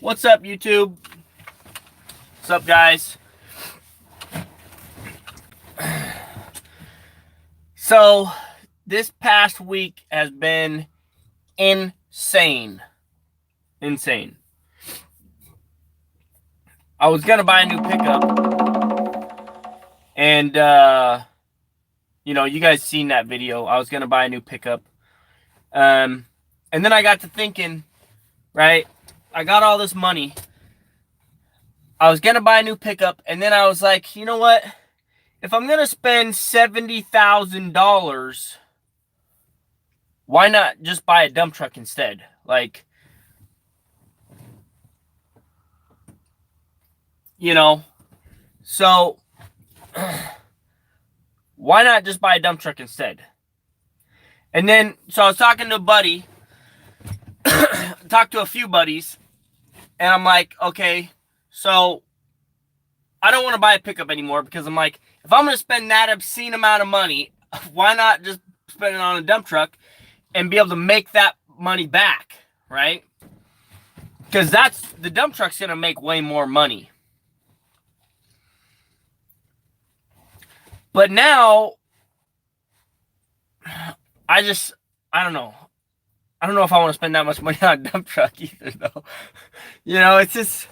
What's up, YouTube? What's up, guys? So, this past week has been insane. Insane. I was gonna buy a new pickup, and you guys seen that video. I was gonna buy a new pickup, and then I got to thinking, right? I got all this money. I was gonna buy a new pickup, and then I was like, you know what? If I'm gonna spend $70,000, why not just buy a dump truck instead? Like, so why not just buy a dump truck instead? And then, so I was talking to a buddy, talked to a few buddies, and I'm like, okay, so I don't want to buy a pickup anymore because I'm like, if I'm going to spend that obscene amount of money, why not just spend it on a dump truck and be able to make that money back, right? Because the dump truck's going to make way more money. But now, I don't know. I don't know if I want to spend that much money on a dump truck either, though. It's just,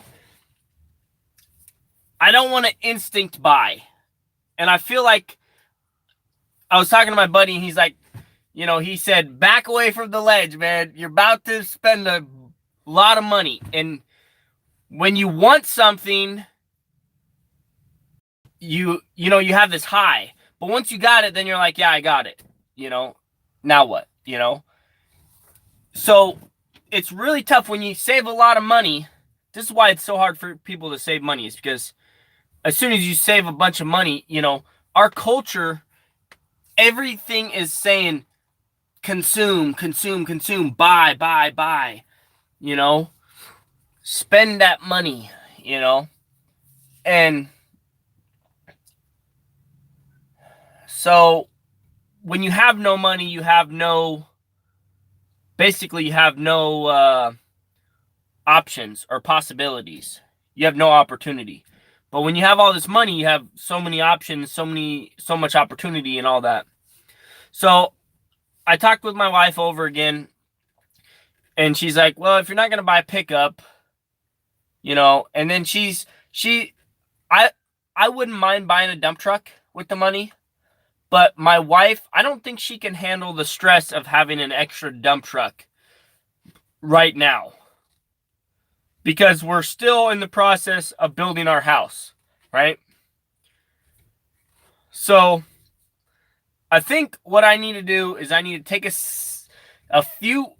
I don't want to instinct buy. And I feel like, I was talking to my buddy, and he's like, he said, back away from the ledge, man. You're about to spend a lot of money. And when you want something, you have this high. But once you got it, then you're like, yeah, I got it. Now what? So it's really tough when you save a lot of money. This is why it's so hard for people to save money, is because as soon as you save a bunch of money, our culture, everything is saying consume, consume, consume, buy, buy, buy, spend that money, and so when you have no money, you have no options or possibilities. You have no opportunity. But when you have all this money, you have so many options, so much opportunity and all that. So I talked with my wife over again, and she's like, well, if you're not going to buy a pickup, and then I wouldn't mind buying a dump truck with the money, but my wife, I don't think she can handle the stress of having an extra dump truck right now, because we're still in the process of building our house, right? So I think what I need to do is I need to take a few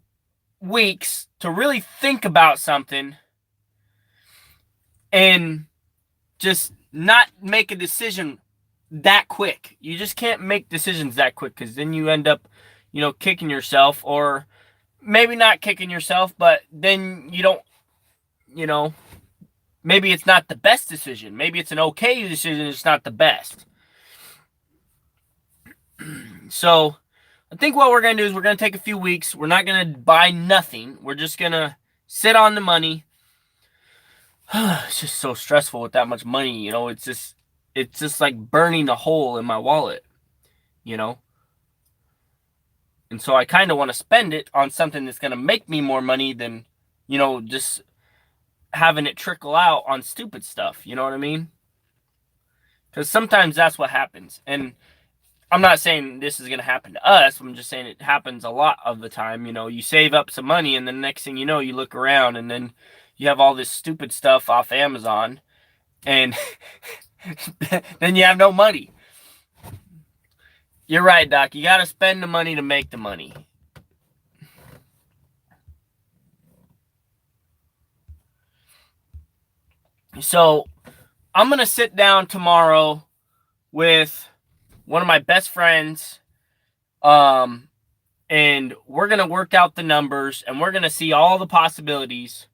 weeks to really think about something and just not make a decision that quick. You just can't make decisions that quick, because then you end up, kicking yourself, or maybe not kicking yourself, but then you don't, maybe it's not the best decision. Maybe it's an okay decision. It's not the best. So I think what we're going to do is we're going to take a few weeks. We're not going to buy nothing. We're just going to sit on the money. It's just so stressful with that much money. It's just like burning a hole in my wallet, And so I kind of want to spend it on something that's going to make me more money than, just having it trickle out on stupid stuff. You know what I mean? Because sometimes that's what happens. And I'm not saying this is going to happen to us. I'm just saying it happens a lot of the time. You save up some money, and the next thing you know, you look around, and then you have all this stupid stuff off Amazon, and then you have no money. You're right, Doc. You got to spend the money to make the money. So I'm going to sit down tomorrow with one of my best friends, and we're going to work out the numbers, and we're going to see all the possibilities,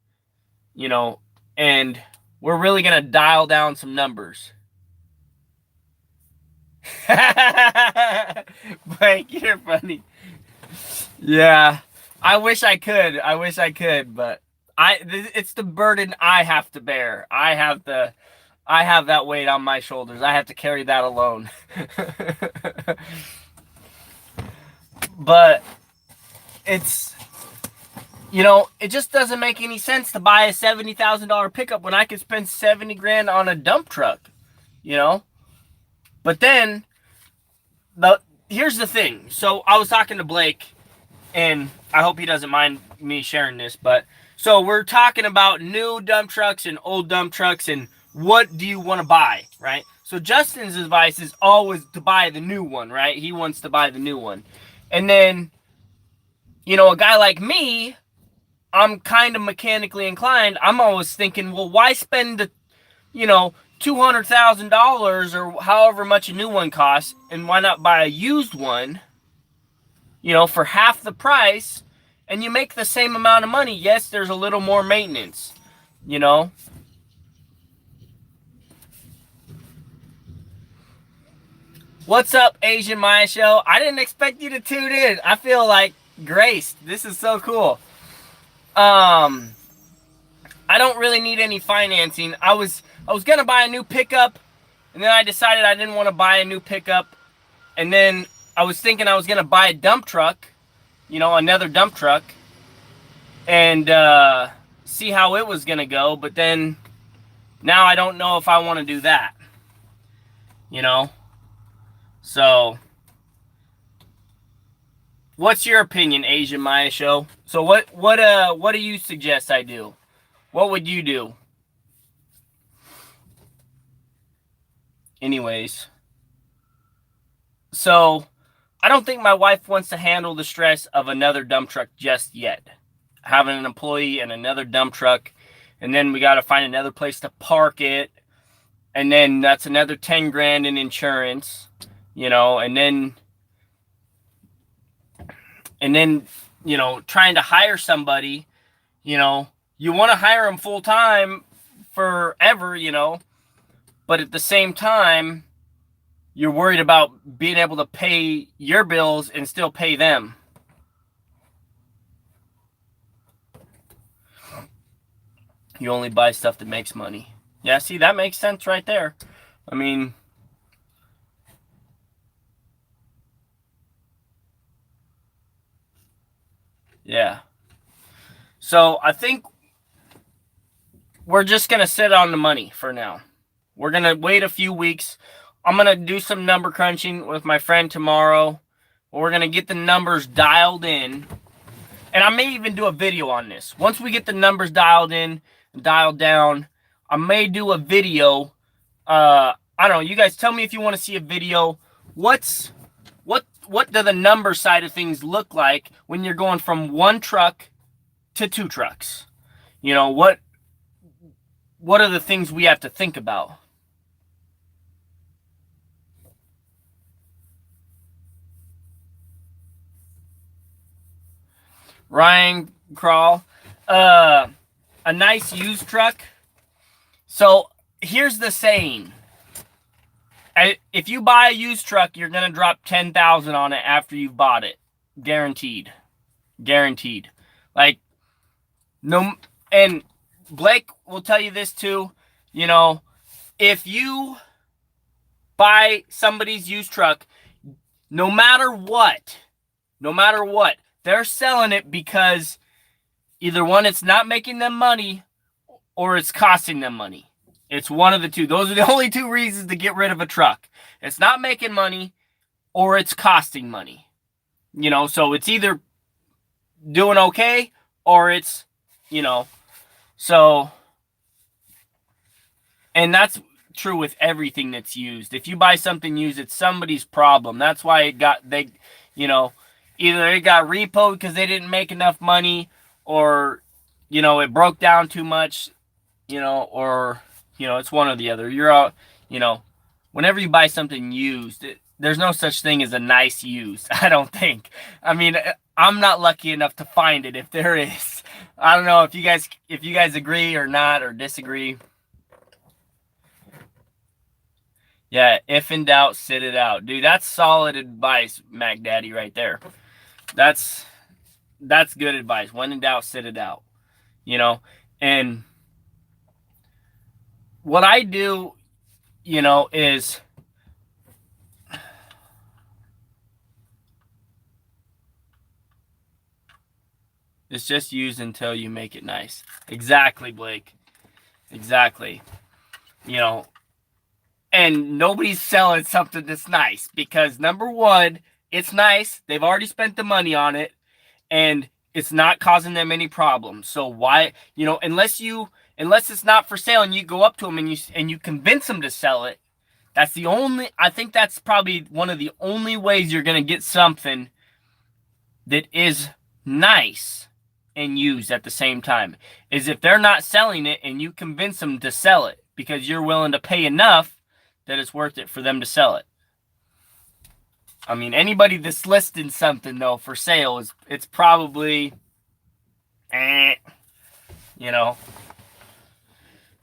and we're really going to dial down some numbers. Blake, you're funny. Yeah, I wish I could, but It's the burden I have to bear. I have that weight on my shoulders. I have to carry that alone. But it's, it just doesn't make any sense to buy a $70,000 pickup when I could spend 70 grand on a dump truck, But then, here's the thing. So I was talking to Blake, and I hope he doesn't mind me sharing this, but so we're talking about new dump trucks and old dump trucks and what do you want to buy, right? So Justin's advice is always to buy the new one, right? He wants to buy the new one. And then, a guy like me, I'm kind of mechanically inclined. I'm always thinking, well, why spend the, $200,000 or however much a new one costs, and why not buy a used one, for half the price, and you make the same amount of money. Yes, there's a little more maintenance, What's up, Asian Maya Show? I didn't expect you to tune in. I feel like graced. This is so cool. I don't really need any financing. I was gonna buy a new pickup, and then I decided I didn't want to buy a new pickup, and then I was thinking I was gonna buy a dump truck, another dump truck, and see how it was gonna go. But then now I don't know if I want to do that, So, what's your opinion, Asian Maya Show? So what do you suggest I do? What would you do? Anyways, so I don't think my wife wants to handle the stress of another dump truck just yet. Having an employee and another dump truck, and then we got to find another place to park it, and then that's another 10 grand in insurance, and then trying to hire somebody, you want to hire them full time forever, but at the same time, you're worried about being able to pay your bills and still pay them. You only buy stuff that makes money. Yeah, see, that makes sense right there. I mean, yeah. So I think we're just going to sit on the money for now. We're going to wait a few weeks. I'm going to do some number crunching with my friend tomorrow. We're going to get the numbers dialed in. And I may even do a video on this. Once we get the numbers dialed in, dialed down, I may do a video. I don't know. You guys tell me if you want to see a video. What do the number side of things look like when you're going from one truck to two trucks? What are the things we have to think about? Ryan Crawl, a nice used truck. So here's the saying: if you buy a used truck, you're gonna drop $10,000 on it after you've bought it, guaranteed. Like, no, and Blake will tell you this too. If you buy somebody's used truck, no matter what, they're selling it because either one, it's not making them money, or it's costing them money. It's one of the two. Those are the only two reasons to get rid of a truck. It's not making money, or it's costing money. So it's either doing okay, or it's, so, and that's true with everything that's used. If you buy something used, it's somebody's problem. That's why either it got repoed because they didn't make enough money, or, it broke down too much, or, it's one or the other. You're out, whenever you buy something used, there's no such thing as a nice used, I don't think. I mean, I'm not lucky enough to find it, if there is. I don't know if you guys agree or not, or disagree. Yeah, if in doubt, sit it out. Dude, that's solid advice, Mac Daddy, right there. That's good advice. When in doubt, sit it out. you know. And what I do, you know, is just use until you make it nice. Exactly, Blake. Exactly. You know, and nobody's selling something that's nice because number one, it's nice. They've already spent the money on it, and it's not causing them any problems. So why, you know, unless it's not for sale and you go up to them and you convince them to sell it, that's the only, I think that's probably one of the only ways you're going to get something that is nice and used at the same time, is if they're not selling it and you convince them to sell it because you're willing to pay enough that it's worth it for them to sell it. I mean, anybody that's listing something though for sale it's probably, you know.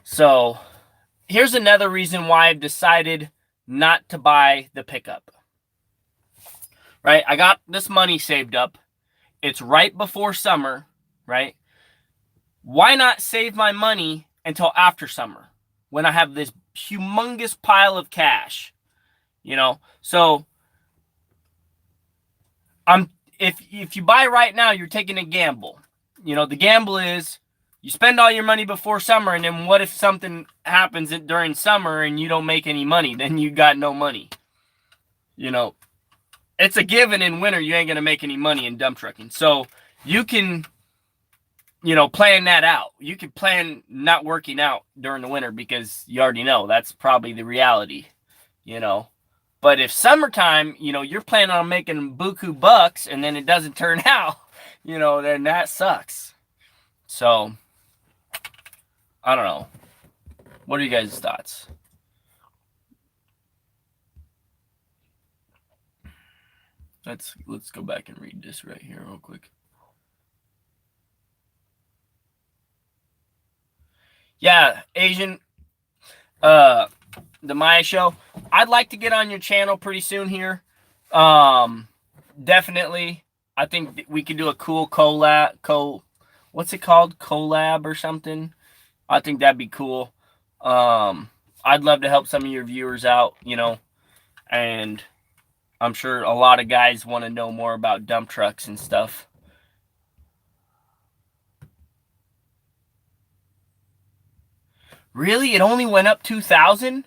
So here's another reason why I've decided not to buy the pickup. Right, I got this money saved up. It's right before summer, right? Why not save my money until after summer when I have this humongous pile of cash, you know? So if you buy right now, you're taking a gamble. You know, the gamble is you spend all your money before summer, and then what if something happens during summer and you don't make any money? Then you got no money. You know, it's a given in winter you ain't going to make any money in dump trucking. So you can, you know, plan that out. You can plan not working out during the winter because you already know that's probably the reality, you know. But if summertime, you know, you're planning on making buku bucks and then it doesn't turn out, you know, then that sucks. So, I don't know. What are you guys' thoughts? Let's go back and read this right here real quick. Yeah, Asian, the Maya Show. I'd like to get on your channel pretty soon here. Definitely. I think we could do a cool what's it called? Collab or something. I think that'd be cool. I'd love to help some of your viewers out, you know, and I'm sure a lot of guys want to know more about dump trucks and stuff. Really? It only went up 2,000?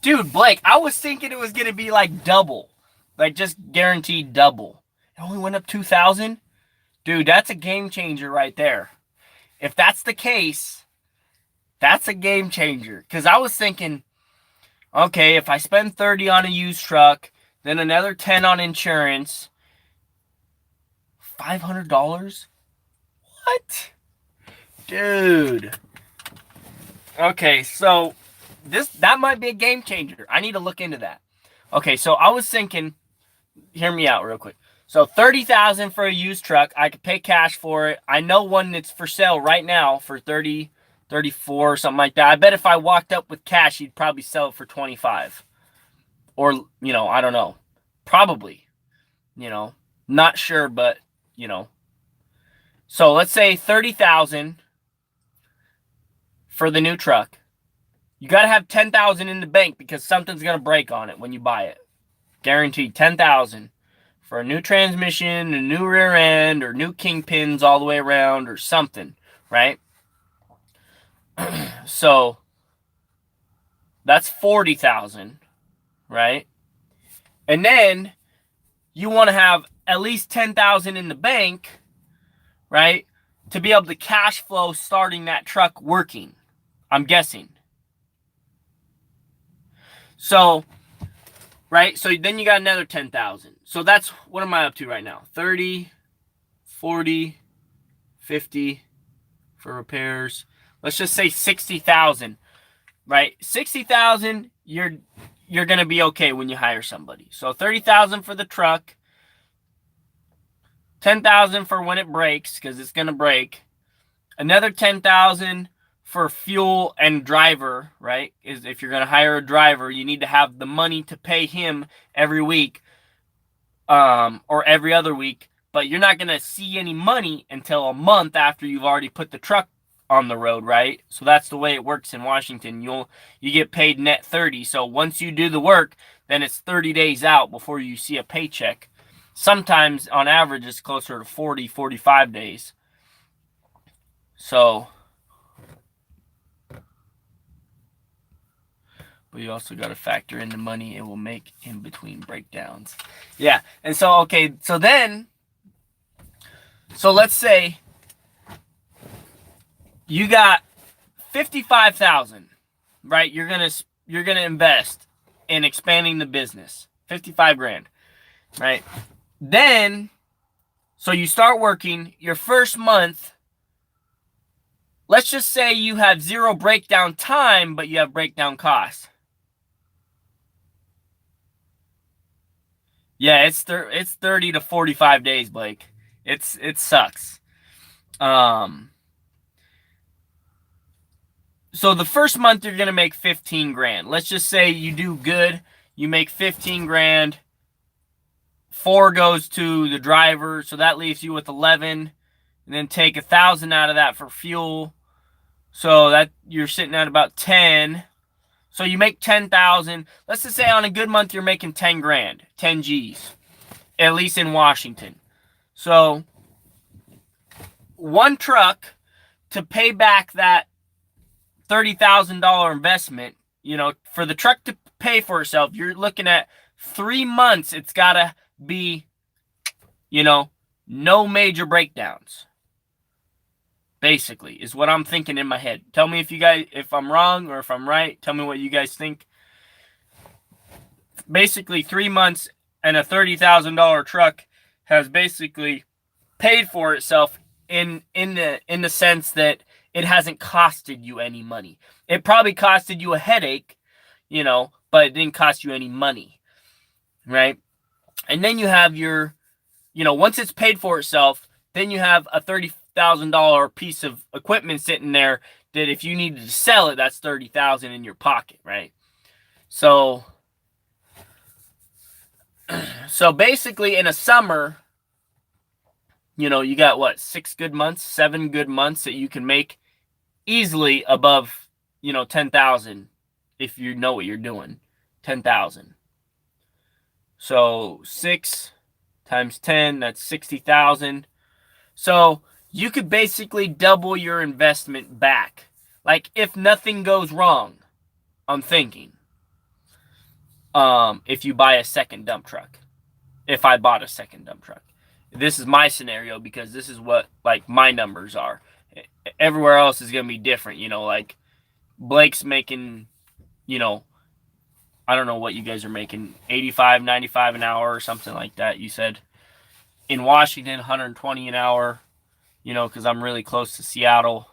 Dude, Blake, I was thinking it was going to be like double. Like just guaranteed double. It only went up 2,000? Dude, that's a game changer right there. If that's the case, that's a game changer. Because I was thinking, okay, if I spend 30 on a used truck, then another 10 on insurance, $500? What? Dude. Okay, so that might be a game changer. I need to look into that. Okay, so I was thinking, hear me out real quick. So $30,000 for a used truck. I could pay cash for it. I know one that's for sale right now for 30, 34 or something like that. I bet if I walked up with cash, he'd probably sell it for 25. Or, you know, I don't know. Probably. You know, not sure, but, you know. So let's say 30,000 for the new truck. You got to have 10,000 in the bank because something's going to break on it when you buy it. Guaranteed 10,000 for a new transmission, a new rear end, or new kingpins all the way around, or something, right? So that's 40,000, right? And then you want to have at least 10,000 in the bank, right, to be able to cash flow starting that truck working, I'm guessing. So, right, so then you got another 10,000. So that's, what am I up to right now? 30, 40, 50 for repairs. Let's just say 60,000, right? 60,000, you're going to be okay when you hire somebody. So 30,000 for the truck, 10,000 for when it breaks, because it's going to break. Another 10,000 for fuel and driver, right? Is if you're going to hire a driver, you need to have the money to pay him every week, or every other week but you're not going to see any money until a month after you've already put the truck on the road, right? So that's the way it works in Washington. You get paid net 30. So once you do the work, then it's 30 days out before you see a paycheck. Sometimes on average it's closer to 40, 45 days. So, but you also got to factor in the money it will make in between breakdowns. Yeah. And so, okay, so let's say you got 55,000, right? You're going to invest in expanding the business. 55 grand, right? Then, so you start working your first month. Let's just say you have 0 breakdown time, but you have breakdown costs. Yeah, it's 30 to 45 days, Blake. It sucks. So the first month you're going to make 15 grand. Let's just say you do good. You make 15 grand. 4 goes to the driver. So that leaves you with 11. And then take 1,000 out of that for fuel. So that you're sitting at about 10. So you make 10,000. Let's just say on a good month you're making 10 grand. 10 G's. At least in Washington. So one truck to pay back that $30,000 investment, for the truck to pay for itself, you're looking at 3 months. It's got to be, no major breakdowns. Basically, is what I'm thinking in my head. Tell me if I'm wrong or if I'm right. Tell me what you guys think. Basically, 3 months and a $30,000 truck has basically paid for itself in the sense that it hasn't costed you any money. It probably costed you a headache, but it didn't cost you any money, right? And then you have your, once it's paid for itself, then you have a $30,000 piece of equipment sitting there that if you needed to sell it, that's $30,000 in your pocket, right? So basically in a summer, you got what, 6 good months, 7 good months that you can make easily above, 10,000 if you know what you're doing. 10,000. So 6 times 10, that's 60,000. So you could basically double your investment back. Like if nothing goes wrong, I'm thinking. If you buy a second dump truck. If I bought a second dump truck. This is my scenario because this is what like my numbers are. Everywhere else is going to be different, like Blake's making, I don't know what you guys are making, 85, 95 an hour or something like that, you said. In Washington, 120 an hour, because I'm really close to Seattle.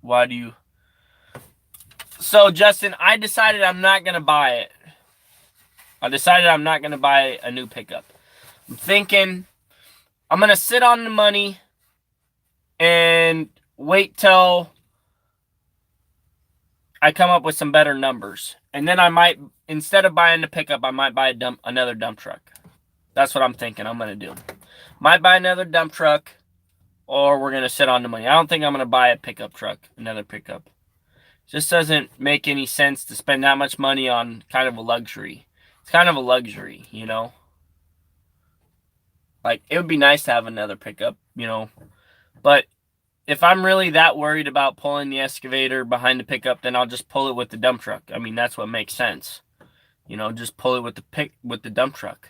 Why do you... So, Justin, I decided I'm not going to buy it. I decided I'm not going to buy a new pickup. I'm thinking I'm going to sit on the money and wait till I come up with some better numbers. And then I might, instead of buying the pickup, I might buy another dump truck. That's what I'm thinking I'm going to do. Might buy another dump truck, or we're going to sit on the money. I don't think I'm going to buy a pickup truck, another pickup. Just doesn't make any sense to spend that much money on kind of a luxury. It's kind of a luxury, Like, it would be nice to have another pickup, But if I'm really that worried about pulling the excavator behind the pickup, then I'll just pull it with the dump truck. I mean, that's what makes sense. Just pull it with the dump truck.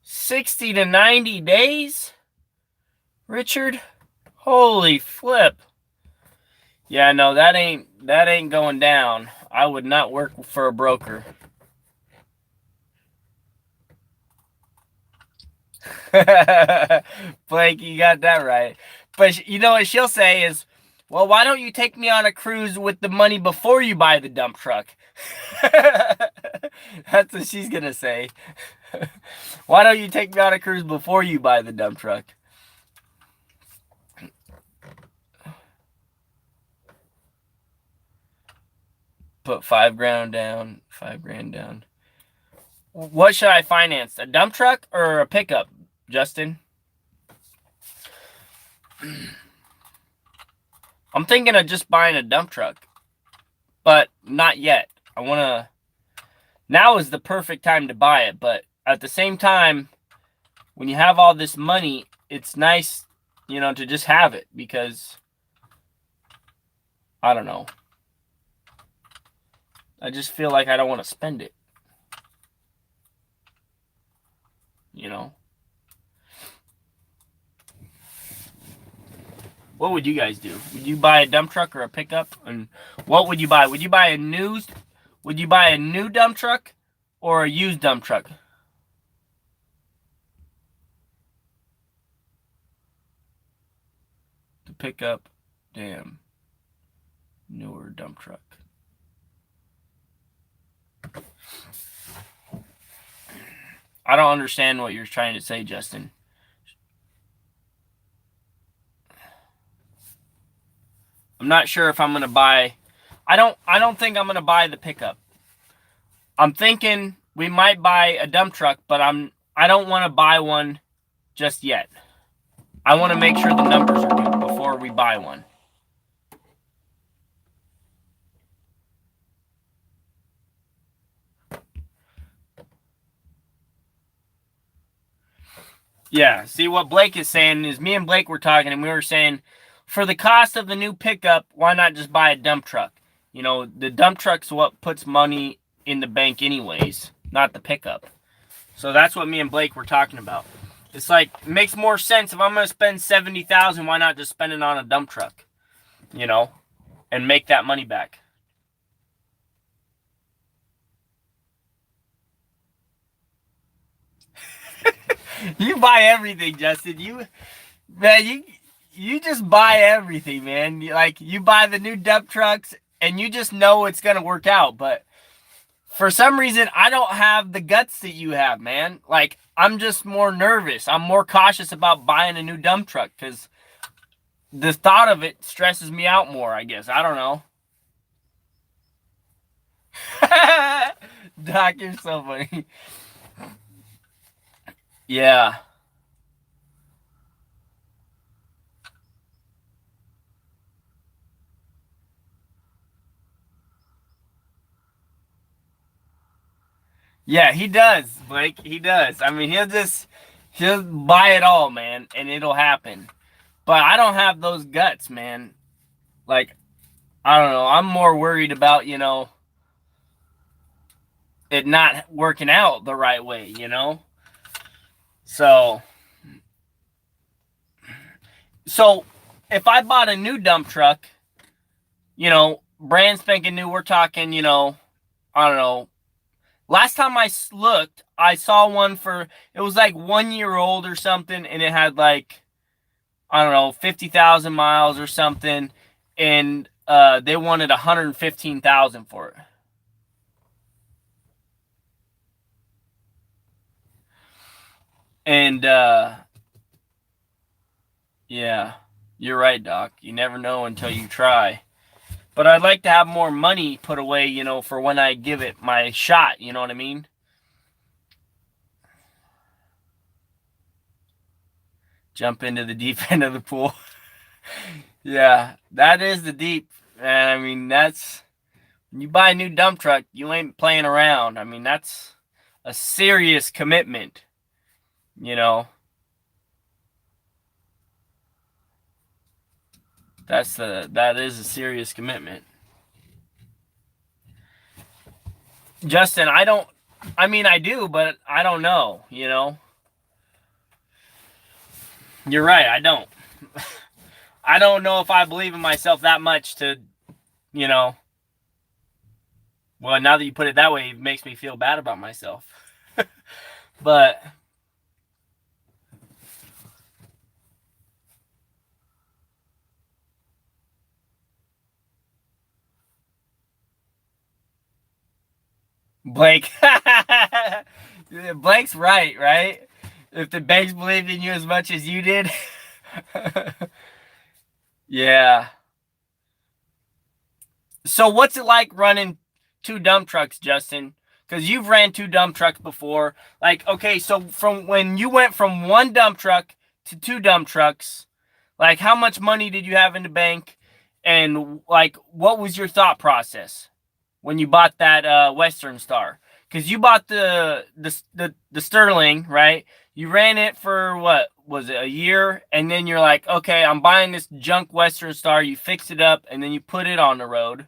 $60 to 90 days? Richard? Holy flip. Yeah, no, that ain't going down. I would not work for a broker. Blake, you got that right. But you know what she'll say is, well, why don't you take me on a cruise with the money before you buy the dump truck? That's what she's going to say. Why don't you take me on a cruise before you buy the dump truck? Put 5 grand down. 5 grand down. What should I finance? A dump truck or a pickup, Justin? I'm thinking of just buying a dump truck, but not yet. Now is the perfect time to buy it, but at the same time, when you have all this money, it's nice, to just have it, because I don't know. I just feel like I don't want to spend it. What would you guys do? Would you buy a dump truck or a pickup? And what would you buy? Would you buy a new dump truck or a used dump truck? The pickup, damn. Newer dump truck. I don't understand what you're trying to say, Justin. I'm not sure if I'm gonna buy. I don't think I'm gonna buy the pickup. I'm thinking we might buy a dump truck, but I don't want to buy one just yet. I want to make sure the numbers are good before we buy one. Yeah, see what Blake is saying is, me and Blake were talking, and we were saying, for the cost of the new pickup, why not just buy a dump truck? The dump truck's what puts money in the bank anyways, not the pickup. So that's what me and Blake were talking about. It's like, it makes more sense if I'm going to spend $70,000, why not just spend it on a dump truck? And make that money back. You buy everything, Justin. You just buy everything, man. You buy the new dump trucks and you just know it's going to work out. But for some reason, I don't have the guts that you have, man. I'm just more nervous. I'm more cautious about buying a new dump truck because the thought of it stresses me out more, I guess. I don't know. Doc, you're so funny. Yeah. Yeah, he does, Blake. He does. I mean, he'll buy it all, man, and it'll happen. But I don't have those guts, man. I don't know. I'm more worried about, it not working out the right way, So if I bought a new dump truck, brand spanking new, we're talking, I don't know. Last time I looked, I saw one it was 1 year old or something, and it had I don't know, 50,000 miles or something, and they wanted 115,000 for it. And yeah, you're right, Doc. You never know until you try. But I'd like to have more money put away, for when I give it my shot. You know what I mean? Jump into the deep end of the pool. Yeah, that is the deep. And I mean, when you buy a new dump truck, you ain't playing around. I mean, that's a serious commitment, That is a serious commitment. Justin, I do, but I don't know, You're right, I don't. I don't know if I believe in myself that much to, well, now that you put it that way, it makes me feel bad about myself. But Blake, Blake's right? If the banks believed in you as much as you did. Yeah. So what's it like running two dump trucks, Justin, because you've ran two dump trucks before. Like, okay, so from when you went from one dump truck to two dump trucks, like, how much money did you have in the bank? And, like, what was your thought process when you bought that Western Star? Because you bought the Sterling, right? You ran it for, what, was it a year? And then you're like, okay, I'm buying this junk Western Star. You fix it up, and then you put it on the road.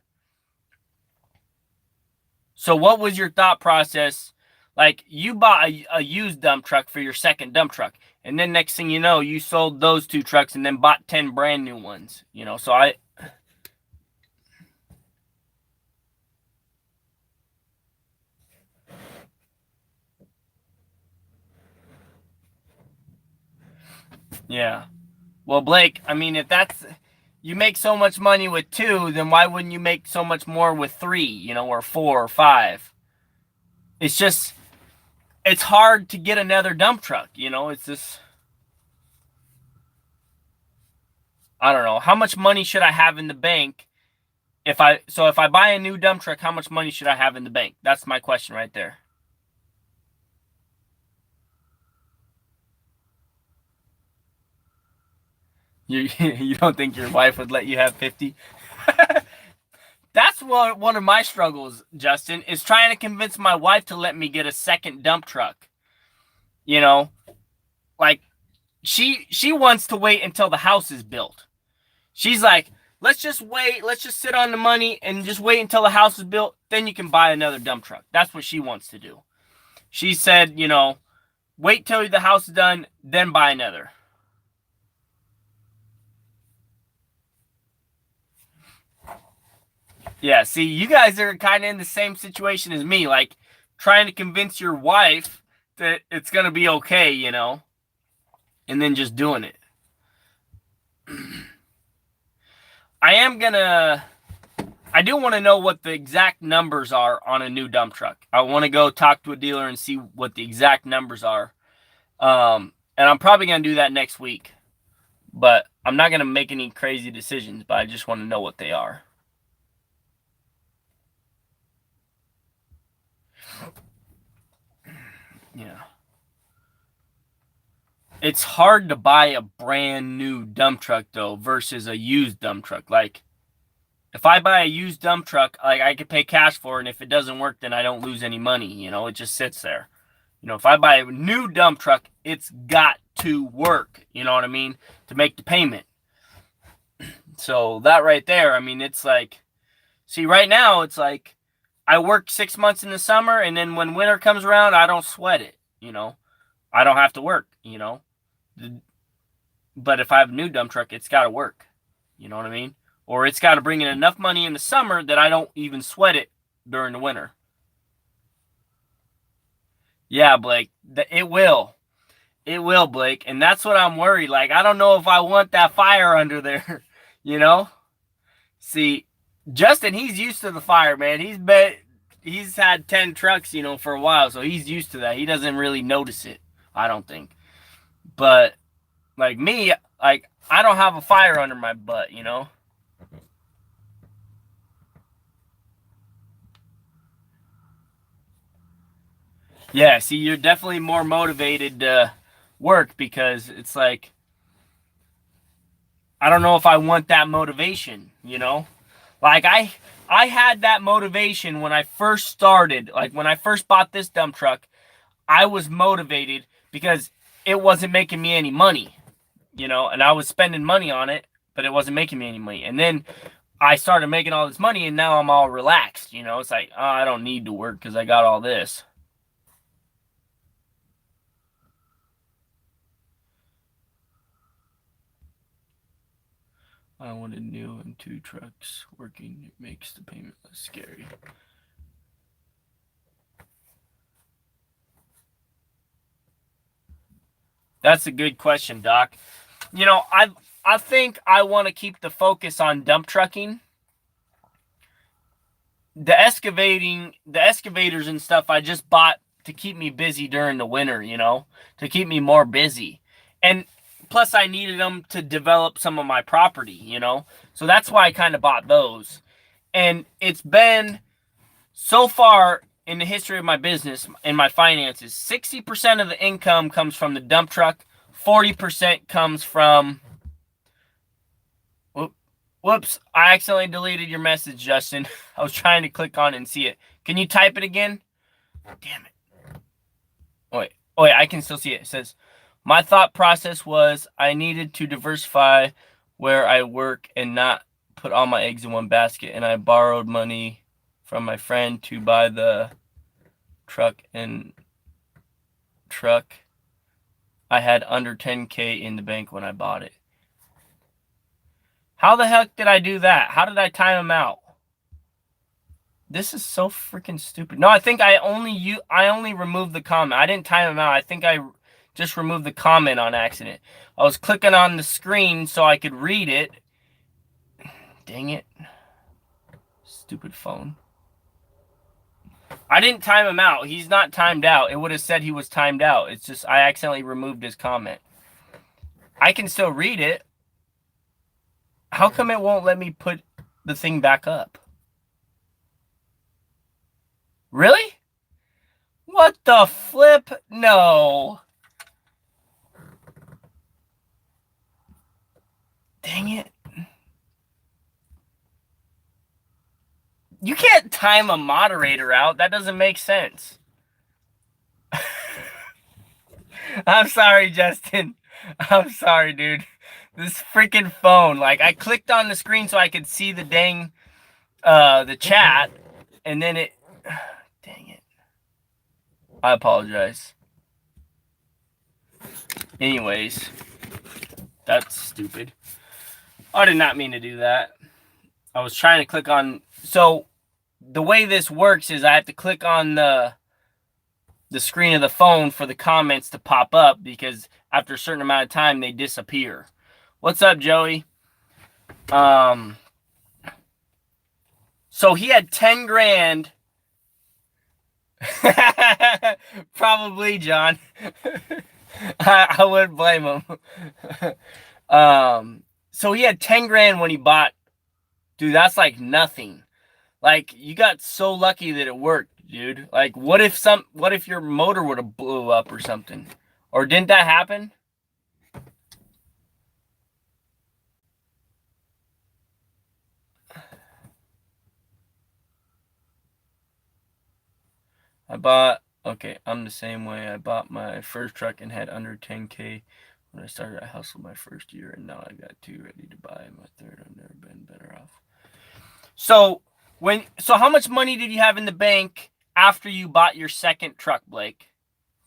So what was your thought process? Like, you bought a used dump truck for your second dump truck. And then next thing you know, you sold those two trucks and then bought 10 brand new ones. You know, so yeah. Well, Blake, I mean, if that's, you make so much money with two, then why wouldn't you make so much more with three, you know, or four or five? It's just, it's hard to get another dump truck, you know, it's just, I don't know. How much money should I have in the bank if I buy a new dump truck, how much money should I have in the bank? That's my question right there. You you don't think your wife would let you have 50? That's one of my struggles, Justin, is trying to convince my wife to let me get a second dump truck. You know, like she wants to wait until the house is built. She's like, let's just wait, let's just sit on the money and just wait until the house is built, then you can buy another dump truck. That's what she wants to do. She said, you know, wait till the house is done, then buy another. Yeah, see, you guys are kind of in the same situation as me, like trying to convince your wife that it's going to be okay, you know, and then just doing it. I do want to know what the exact numbers are on a new dump truck. I want to go talk to a dealer and see what the exact numbers are. And I'm probably going to do that next week. But I'm not going to make any crazy decisions, but I just want to know what they are. Yeah. It's hard to buy a brand new dump truck, though, versus a used dump truck. Like, if I buy a used dump truck, like, I could pay cash for it, and if it doesn't work, then I don't lose any money. You know, it just sits there. You know, if I buy a new dump truck, it's got to work. You know what I mean? To make the payment. So that right there, I mean, it's like, see, right now, it's like, I work 6 months in the summer, and then when winter comes around, I don't sweat it. You know, I don't have to work. You know, but if I have a new dump truck, it's got to work. You know what I mean? Or it's got to bring in enough money in the summer that I don't even sweat it during the winter. Yeah, Blake, it will. It will, Blake. And that's what I'm worried. Like, I don't know if I want that fire under there, you know? See, Justin, he's used to the fire, man. He's had 10 trucks, you know, for a while, so he's used to that. He doesn't really notice it, I don't think. But like me, like, I don't have a fire under my butt, you know? Yeah, see, you're definitely more motivated to work because it's like, I don't know if I want that motivation, you know? Like, I had that motivation when I first started. Like, when I first bought this dump truck, I was motivated because it wasn't making me any money, you know? And I was spending money on it, but it wasn't making me any money. And then I started making all this money, and now I'm all relaxed, you know? It's like, oh, I don't need to work because I got all this. I wanted new and two trucks working. It makes the payment less scary. That's a good question, Doc. You know, I think I want to keep the focus on dump trucking. The excavators and stuff I just bought to keep me busy during the winter, you know, to keep me more busy. And plus I needed them to develop some of my property, you know. So that's why I kind of bought those. And it's been So far in the history of my business and my finances, 60% of the income comes from the dump truck, 40% comes from... Whoops, I accidentally deleted your message, Justin. I was trying to click on it and see it. Can you type it again? Damn it. Oh, wait, I can still see it. It says, my thought process was I needed to diversify where I work and not put all my eggs in one basket. And I borrowed money from my friend to buy the truck. I had under 10K in the bank when I bought it. How the heck did I do that? How did I time him out? This is so freaking stupid. No, I think I only removed the comment. I didn't time him out. I think I just removed the comment on accident. I was clicking on the screen so I could read it. Dang it. Stupid phone. I didn't time him out. He's not timed out. It would have said he was timed out. It's just I accidentally removed his comment. I can still read it. How come it won't let me put the thing back up? Really? What the flip? No. Dang it. You can't time a moderator out. That doesn't make sense. I'm sorry, Justin. I'm sorry, dude. This freaking phone. Like, I clicked on the screen so I could see the dang, the chat. And then it... Dang it. I apologize. Anyways. That's stupid. I did not mean to do that. I was trying to click on... So, the way this works is I have to click on the screen of the phone for the comments to pop up, because after a certain amount of time, they disappear. What's up, Joey? So he had 10 grand. Probably, John. I wouldn't blame him. So he had 10 grand when he bought. Dude, that's like nothing. Like, you got so lucky that it worked, dude. Like, what if your motor would have blew up or something? Or didn't that happen? Okay, I'm the same way. I bought my first truck and had under 10K when I started. I hustled my first year, and now I got two ready to buy my third. I've never been better off. So how much money did you have in the bank after you bought your second truck, Blake?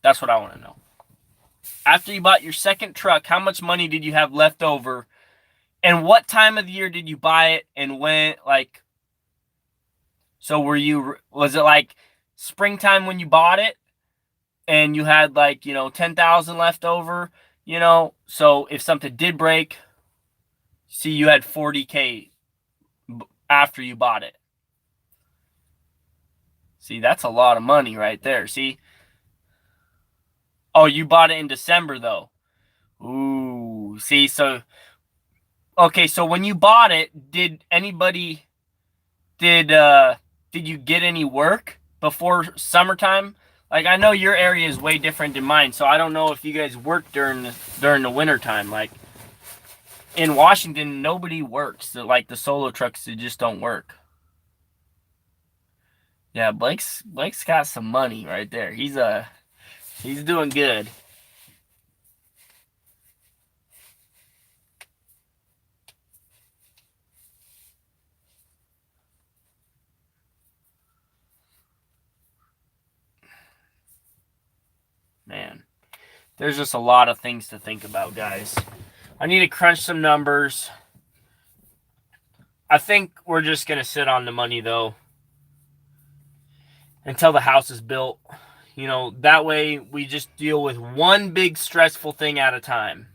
That's what I want to know. After you bought your second truck, how much money did you have left over? And what time of the year did you buy it? And when, like, so was it like springtime when you bought it? And you had, like, 10,000 left over, so if something did break, see, you had 40K after you bought it. See, that's a lot of money right there. See? Oh, you bought it in December, though. Ooh, see, so... Okay, so when you bought it, did you get any work before summertime? Like, I know your area is way different than mine, so I don't know if you guys work during the winter time. Like, in Washington, nobody works. Like, the solo trucks, they just don't work. Yeah, Blake's got some money right there. He's doing good. Man, there's just a lot of things to think about, guys. I need to crunch some numbers. I think we're just going to sit on the money, though, until the house is built. That way we just deal with one big stressful thing at a time.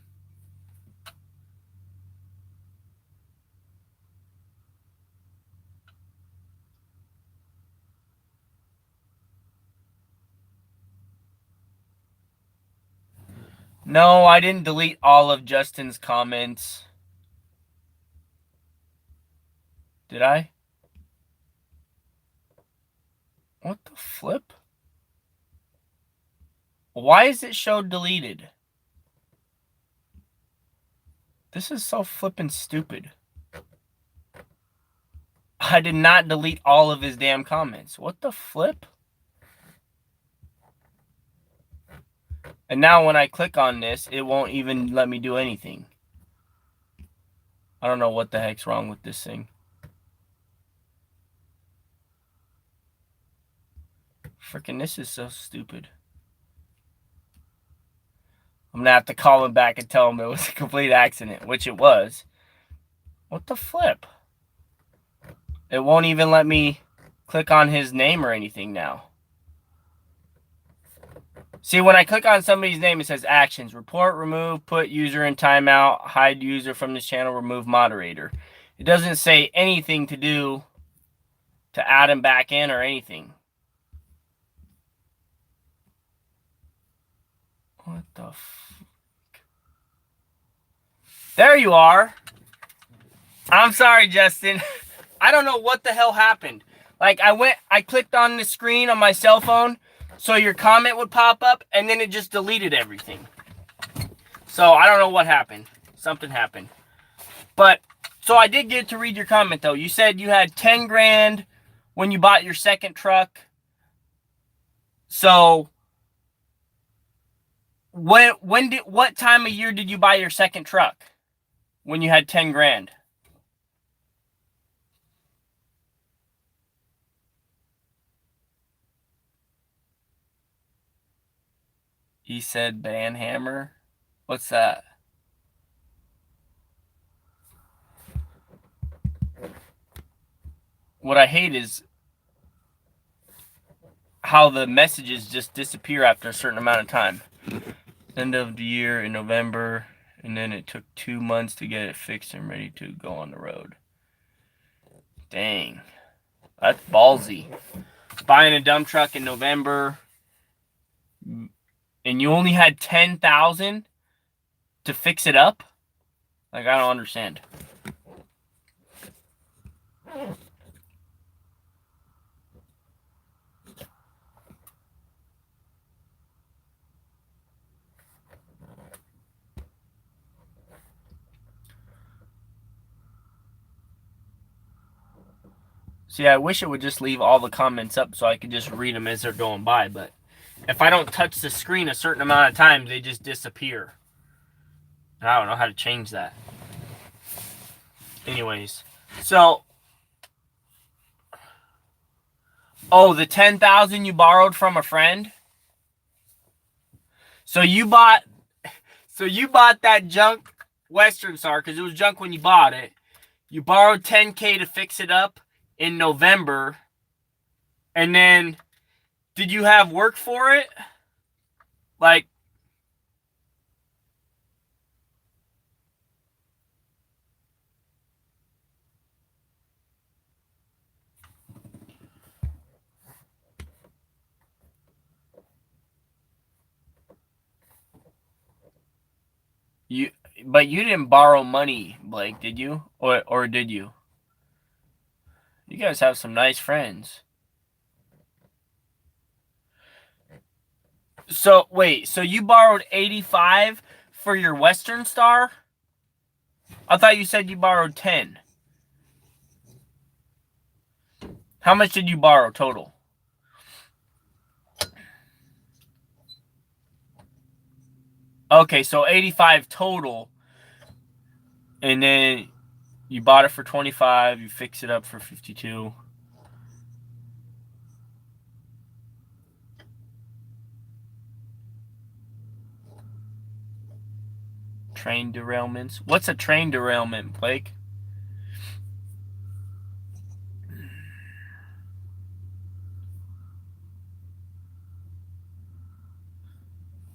No, I didn't delete all of Justin's comments. Did I? What the flip? Why is it show deleted? This is so flippin' stupid. I did not delete all of his damn comments. What the flip? And now when I click on this, it won't even let me do anything. I don't know what the heck's wrong with this thing. Freaking, this is so stupid. I'm gonna have to call him back and tell him it was a complete accident, which it was. What the flip? It won't even let me click on his name or anything now. See, when I click on somebody's name, it says actions, report, remove, put user in timeout, hide user from this channel, remove moderator. It doesn't say anything to do to add him back in or anything. What the fuck? There you are. I'm sorry, Justin. I don't know what the hell happened. Like, I clicked on the screen on my cell phone so your comment would pop up, and then it just deleted everything. So I don't know what happened. Something happened. But, so I did get to read your comment, though. You said you had 10 grand when you bought your second truck. So, what time of year did you buy your second truck? When you had 10 grand? He said banhammer. What's that? What I hate is how the messages just disappear after a certain amount of time. End of the year in November, and then it took 2 months to get it fixed and ready to go on the road. Dang. That's ballsy. Buying a dump truck in November, and you only had 10,000 to fix it up? Like, I don't understand. See, I wish it would just leave all the comments up so I could just read them as they're going by, but if I don't touch the screen a certain amount of times, they just disappear. And I don't know how to change that. Anyways, so, oh, the 10,000 you borrowed from a friend? So you bought that junk Western Star, because it was junk when you bought it. You borrowed 10K to fix it up in November, and then did you have work for it? Like, but you didn't borrow money, Blake, did you? Or did you? You guys have some nice friends. So, wait, so you borrowed 85 for your Western Star? I thought you said you borrowed 10. How much did you borrow total? Okay, so 85 total. And then you bought it for 25, you fix it up for 52. Train derailments. What's a train derailment, Blake?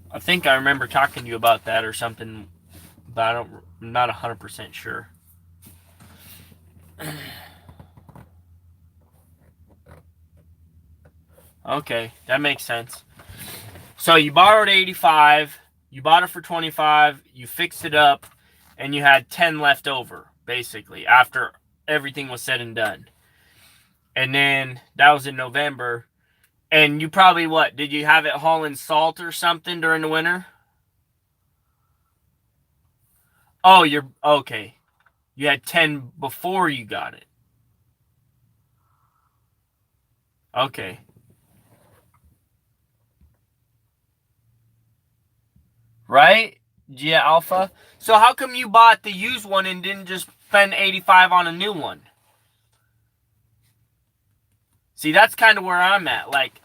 I think I remember talking to you about that or something, but I'm not 100% sure. Okay, that makes sense. So you borrowed 85, you bought it for 25, you fixed it up, and you had 10 left over, basically, after everything was said and done. And then that was in November. And you probably, what, did you have it hauling salt or something during the winter? Oh, you're okay. You had 10 before you got it. Okay. Right? Gia Alpha. So how come you bought the used one and didn't just spend 85 on a new one? See, that's kind of where I'm at. Like,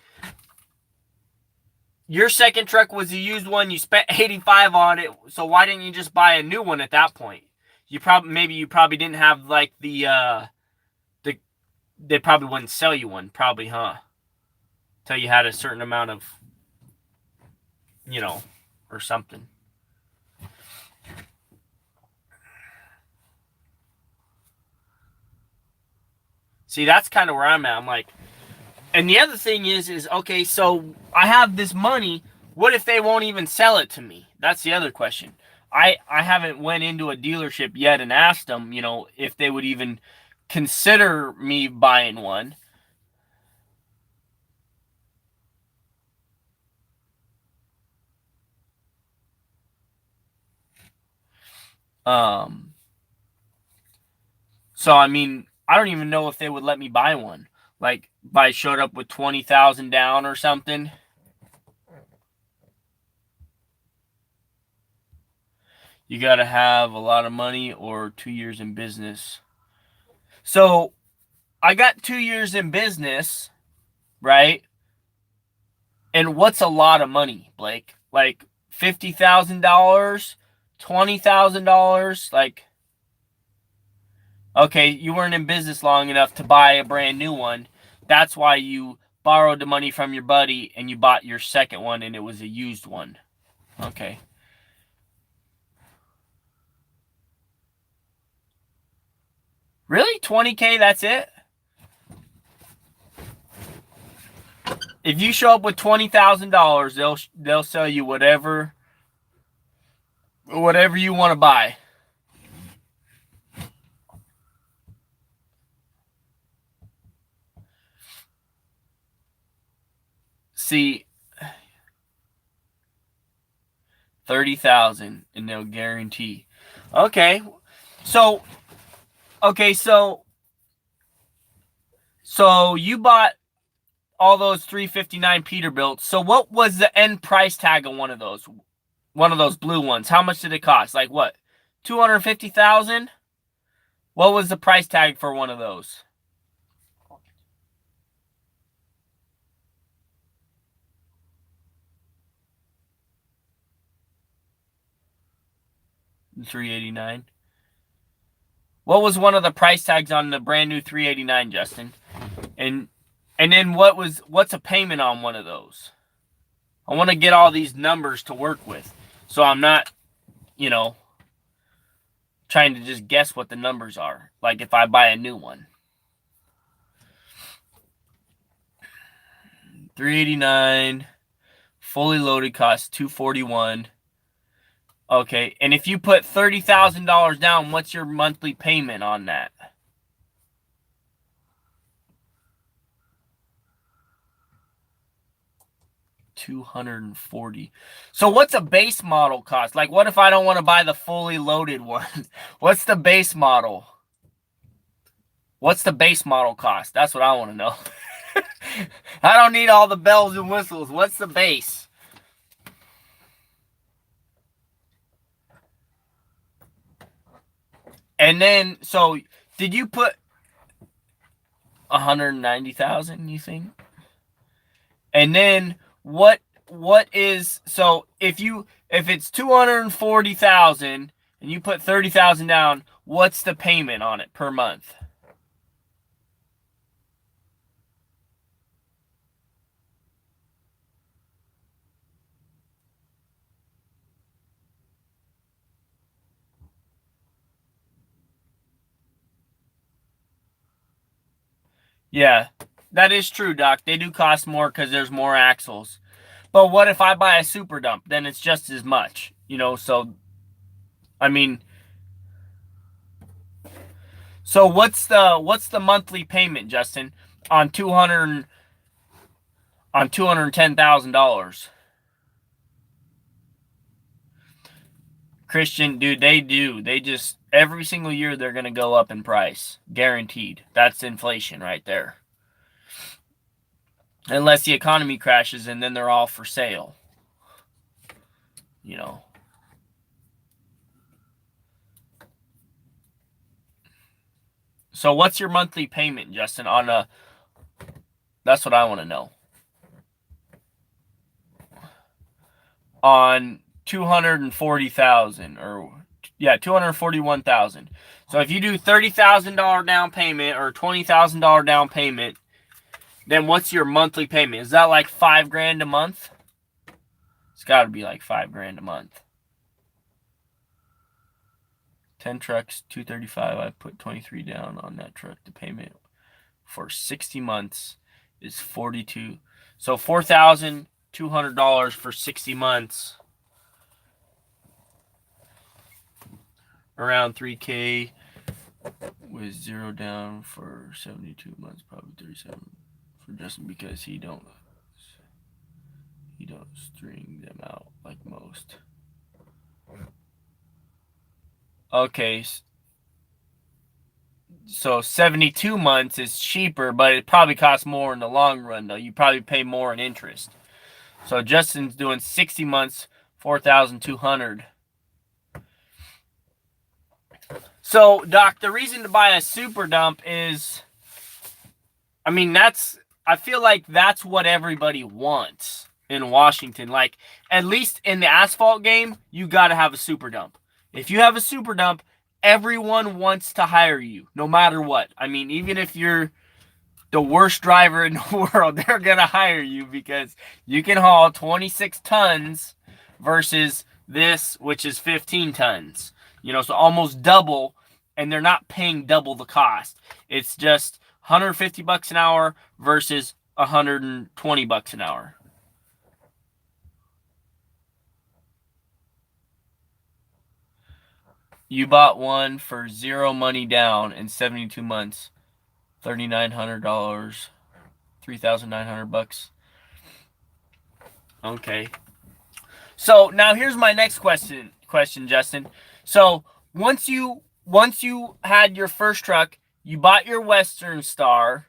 your second truck was a used one. You spent 85 on it. So why didn't you just buy a new one at that point? You probably didn't have like they probably wouldn't sell you one, probably, huh? Till you had a certain amount of, or something. See, that's kind of where I'm at. I'm like, and the other thing is okay, so I have this money. What if they won't even sell it to me? That's the other question. I haven't went into a dealership yet and asked them, if they would even consider me buying one. So I mean, I don't even know if they would let me buy one. Like, if I showed up with 20,000 down or something. You got to have a lot of money or 2 years in business. So, I got 2 years in business, right? And what's a lot of money, Blake? Like $50,000, $20,000, like, okay, you weren't in business long enough to buy a brand new one. That's why you borrowed the money from your buddy and you bought your second one and it was a used one. Okay. Really? 20K, that's it? If you show up with $20,000, they'll sell you whatever you want to buy. See, 30,000 and they'll guarantee. Okay. So you bought all those 359 Peterbilt. So what was the end price tag of one of those? One of those blue ones. How much did it cost? Like what? 250,000? What was the price tag for one of those? $389. What was one of the price tags on the brand new 389, Justin? And then what's a payment on one of those? I want to get all these numbers to work with. So I'm not, trying to just guess what the numbers are. Like if I buy a new one. 389 fully loaded costs $241. Okay, and if you put $30,000 down, what's your monthly payment on that? $240. So what's a base model cost? Like, what if I don't want to buy the fully loaded one? What's the base model? What's the base model cost? That's what I want to know. I don't need all the bells and whistles. What's the base? And then, so did you put 190,000, you think? And then what is, so if it's 240,000 and you put 30,000 down, what's the payment on it per month? Yeah, that is true, Doc. They do cost more because there's more axles. But what if I buy a super dump? Then it's just as much, so, I mean, so what's the monthly payment, Justin, on on $210,000. Christian, dude, they do. They just, every single year they're going to go up in price. Guaranteed. That's inflation right there. Unless the economy crashes and then they're all for sale. You know. So what's your monthly payment, Justin, on a, that's what I want to know. On 240,000 or yeah, 241,000. So if you do $30,000 down payment or $20,000 down payment, then what's your monthly payment? Is that like $5,000 a month? It's got to be like $5,000 a month. 10 trucks, 235. I put 23 down on that truck. The payment for 60 months is 42. So $4,200 for 60 months. Around $3,000 with 0 down for 72 months, probably 37 for Justin because he don't string them out like most. Okay, so 72 months is cheaper, but it probably costs more in the long run, though. You probably pay more in interest. So Justin's doing 60 months, $4,200. So, Doc, the reason to buy a super dump is, I mean, I feel like that's what everybody wants in Washington. Like, at least in the asphalt game, you got to have a super dump. If you have a super dump, everyone wants to hire you, no matter what. I mean, even if you're the worst driver in the world, they're going to hire you because you can haul 26 tons versus this, which is 15 tons. You know, so almost double, and they're not paying double the cost. It's just $150 an hour versus $120 an hour. You bought one for 0 money down in 72 months, $3,900, $3,900. Okay. So now here's my next question, Justin. So once you had your first truck, you bought your Western Star,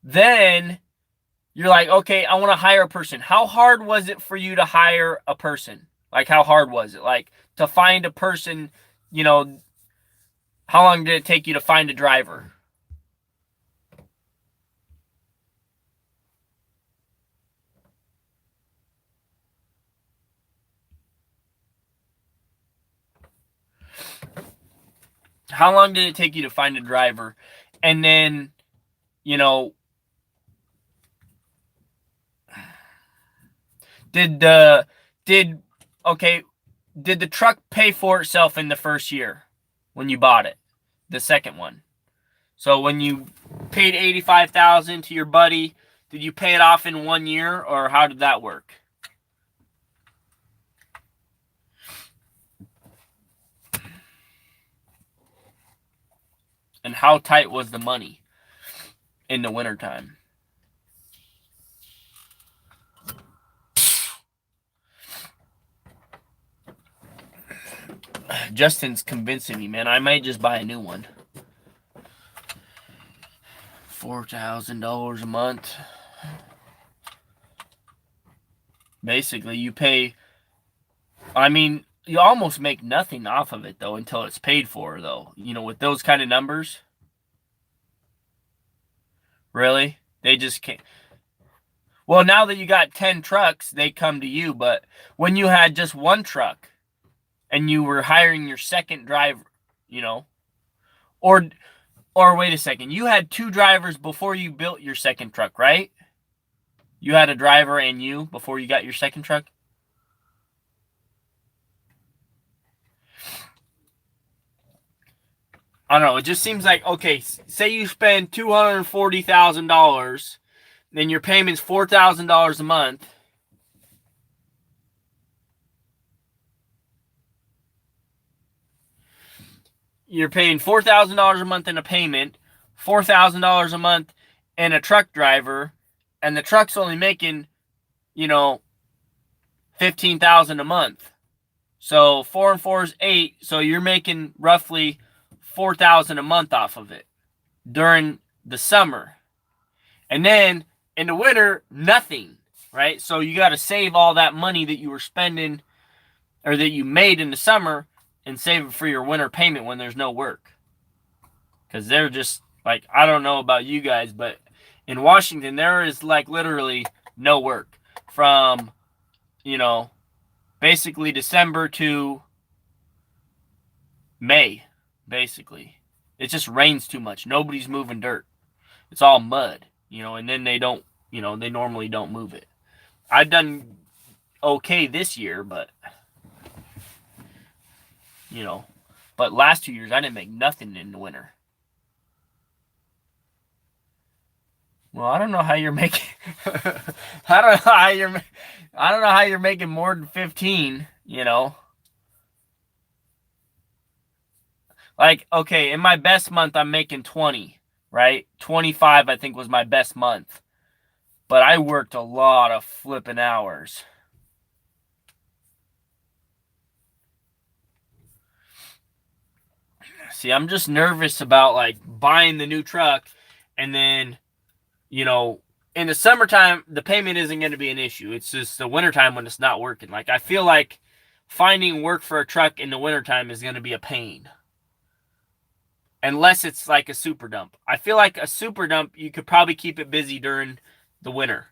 then you're like, okay, I want to hire a person. How hard was it for you to hire a person? Like, how hard was it? Like, to find a person, you know, how long did it take you to find a driver? How long did it take you to find a driver? And then, you know, did the truck pay for itself in the first year when you bought it? The second one. So when you paid $85,000 to your buddy, did you pay it off in 1 year, or how did that work? And how tight was the money in the wintertime? Justin's convincing me, man. I might just buy a new one. $4,000 a month. Basically, you pay, I mean, you almost make nothing off of it, though, until it's paid for, though. You know, with those kind of numbers. Really? They just can't. Well, now that you got 10 trucks, they come to you. But when you had just one truck and you were hiring your second driver, you know, or wait a second, you had 2 drivers before you built your second truck, right? You had a driver and you before you got your second truck? I don't know. It just seems like, okay, say you spend $240,000, then your payment's $4,000 a month. You're paying $4,000 a month in a payment, $4,000 a month in a truck driver, and the truck's only making $15,000 a month. So 4 and 4 is 8. So you're making roughly $4,000 a month off of it during the summer. And then in the winter, nothing, right? So you got to save all that money that you were spending or that you made in the summer and save it for your winter payment when there's no work. Because they're just like, I don't know about you guys, but in Washington, there is like literally no work from, basically December to May, basically. It just rains too much. Nobody's moving dirt. It's all mud, and then they don't, they normally don't move it. I've done okay this year, but, but last 2 years I didn't make nothing in the winter. Well, I don't know how you're making. I don't know how you're making more than 15. Like, okay, in my best month, I'm making 20, right? 25, I think, was my best month. But I worked a lot of flipping hours. See, I'm just nervous about, like, buying the new truck and then, in the summertime, the payment isn't going to be an issue. It's just the wintertime when it's not working. Like, I feel like finding work for a truck in the wintertime is going to be a pain. Unless it's like a super dump. I feel like a super dump, you could probably keep it busy during the winter.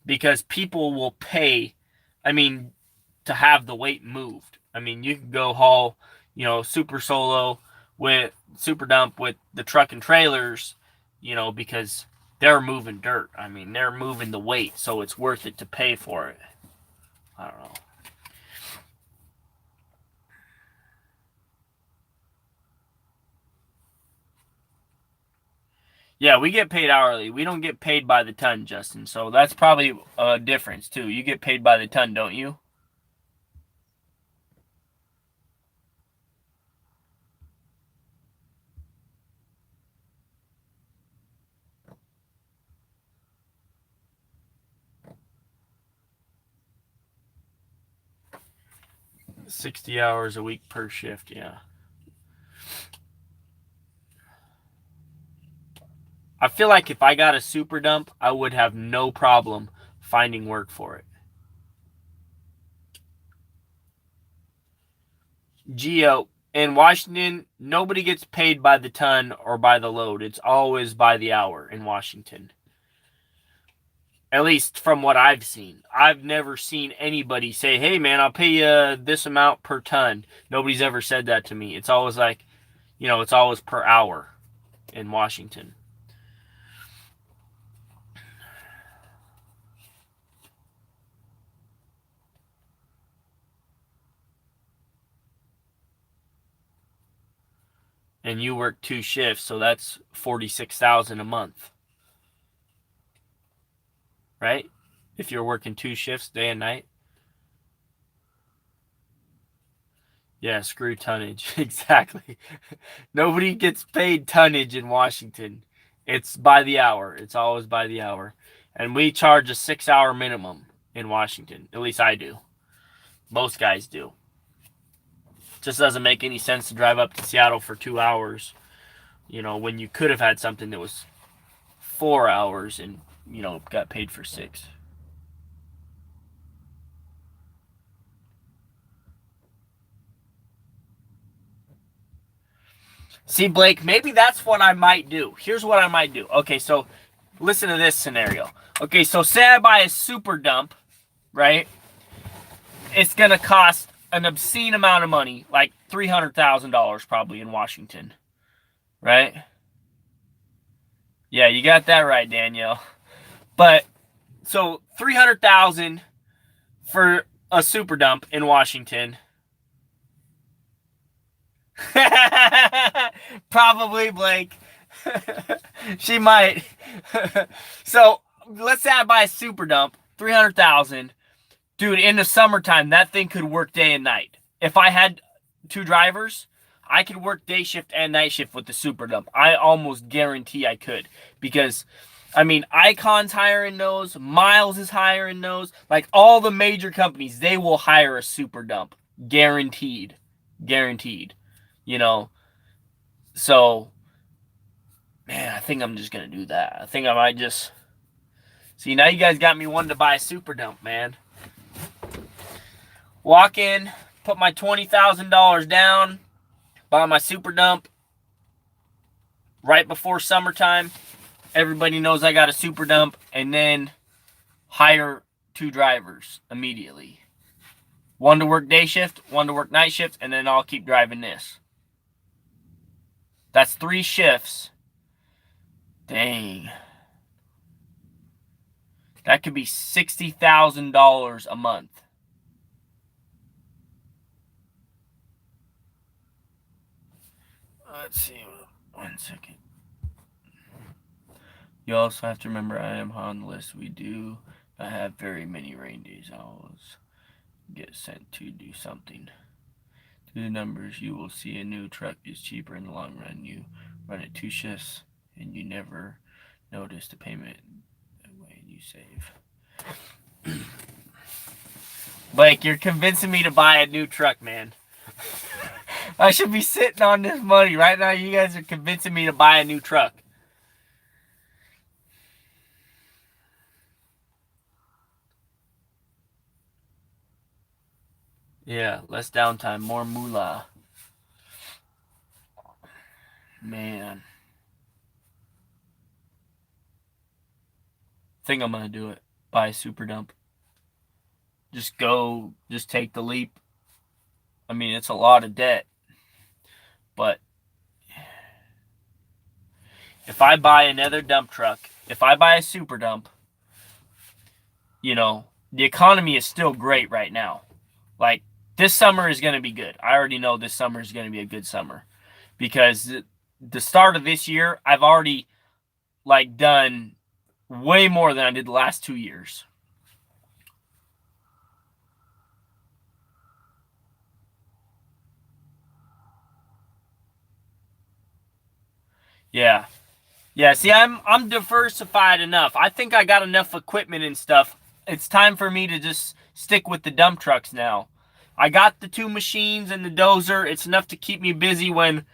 Because people will pay, to have the weight moved. You can go haul, super solo with super dump with the truck and trailers, because they're moving dirt. They're moving the weight, so it's worth it to pay for it. I don't know. Yeah, we get paid hourly. We don't get paid by the ton, Justin. So that's probably a difference, too. You get paid by the ton, don't you? $60 hours a week per shift, yeah. I feel like if I got a super dump, I would have no problem finding work for it. Geo, in Washington, nobody gets paid by the ton or by the load. It's always by the hour in Washington. At least from what I've seen. I've never seen anybody say, hey, man, I'll pay you this amount per ton. Nobody's ever said that to me. It's always like, it's always per hour in Washington. And you work 2 shifts, so that's $46,000 a month. Right? If you're working 2 shifts, day and night. Yeah, screw tonnage. Exactly. Nobody gets paid tonnage in Washington. It's by the hour. It's always by the hour. And we charge a 6-hour minimum in Washington. At least I do. Most guys do. Just doesn't make any sense to drive up to Seattle for 2 hours, when you could have had something that was 4 hours and, got paid for 6. See, Blake, maybe that's what I might do. Here's what I might do. Okay, so listen to this scenario. Okay, so say I buy a super dump, right? It's going to cost an obscene amount of money, like $300,000 probably in Washington, right? Yeah, you got that right, Danielle. But so $300,000 for a super dump in Washington. Probably, Blake. She might. So let's say I buy a super dump, $300,000. Dude, in the summertime, that thing could work day and night. If I had 2 drivers, I could work day shift and night shift with the super dump. I almost guarantee I could. Because I mean, Icon's hiring those. Miles is hiring those. Like all the major companies, they will hire a super dump. Guaranteed. Guaranteed. You know, so, man, I think I'm just going to do that. I think I might just... See, now you guys got me wanting to buy a super dump, man. Walk in, put my $20,000 down, buy my super dump right before summertime. Everybody knows I got a super dump, and then hire 2 drivers immediately. 1 to work day shift, 1 to work night shift, and then I'll keep driving this. That's 3 shifts. Dang. That could be $60,000 a month. Let's see. 1 second. You also have to remember I am on the list. We do not have very many rain days. I always get sent to do something. Do the numbers. You will see a new truck is cheaper in the long run. You run it 2 shifts and you never notice the payment way you save. Blake, you're convincing me to buy a new truck, man. I should be sitting on this money. Right now, you guys are convincing me to buy a new truck. Yeah, less downtime, more moolah. Man. Think I'm gonna do it. Buy a super dump. Just take the leap. I mean, it's a lot of debt. But if I buy another dump truck, if I buy a super dump, you know, the economy is still great right now. Like, this summer is going to be good. I already know this summer is going to be a good summer. Because the start of this year, I've already, like, done way more than I did the last 2 years. Yeah. Yeah, see, I'm diversified enough. I think I got enough equipment and stuff. It's time for me to just stick with the dump trucks now. I got the 2 machines and the dozer. It's enough to keep me busy when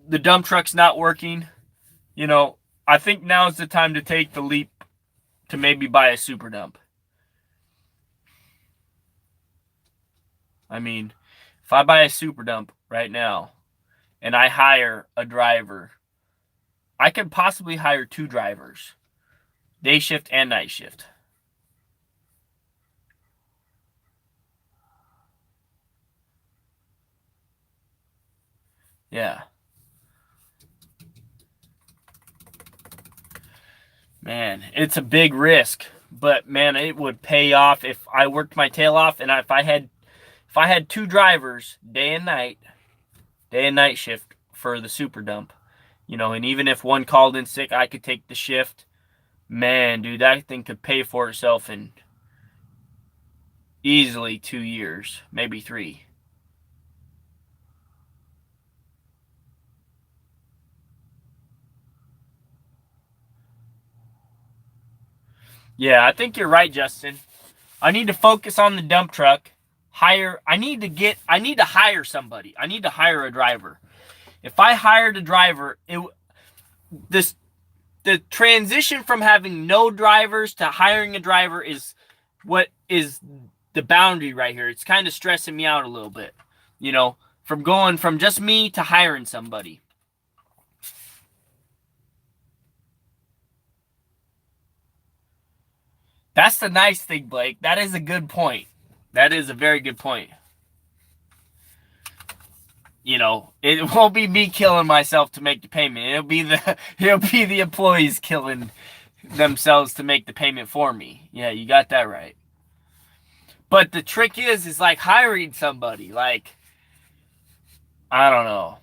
the dump truck's not working. You know, I think now is the time to take the leap to maybe buy a super dump. I mean, if I buy a super dump right now and I hire a driver, I could possibly hire 2 drivers, day shift and night shift. Yeah. Man, it's a big risk, but man, it would pay off if I worked my tail off, and if I had 2 drivers, day and night shift for the super dump, you know, and even if one called in sick, I could take the shift. Man, dude, that thing could pay for itself in easily 2 years, maybe 3. Yeah, I think you're right, Justin. I need to focus on the dump truck. I need to hire somebody. I need to hire a driver. If I hired a driver, the transition from having no drivers to hiring a driver is what is the boundary right here. It's kind of stressing me out a little bit. You know, from going from just me to hiring somebody. That's the nice thing, Blake. That is a good point. That is a very good point. You know, it won't be me killing myself to make the payment. It'll be the employees killing themselves to make the payment for me. Yeah, you got that right. But the trick is like hiring somebody. Like, I don't know.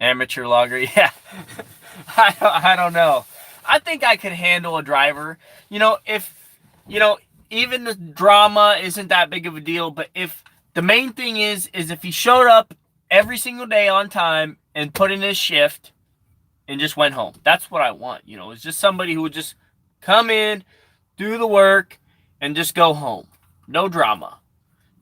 Amateur logger, yeah. I don't know. I think I could handle a driver. You know, even the drama isn't that big of a deal, but if the main thing is if he showed up every single day on time and put in his shift and just went home. That's what I want. It's just somebody who would just come in, do the work, and just go home. No drama.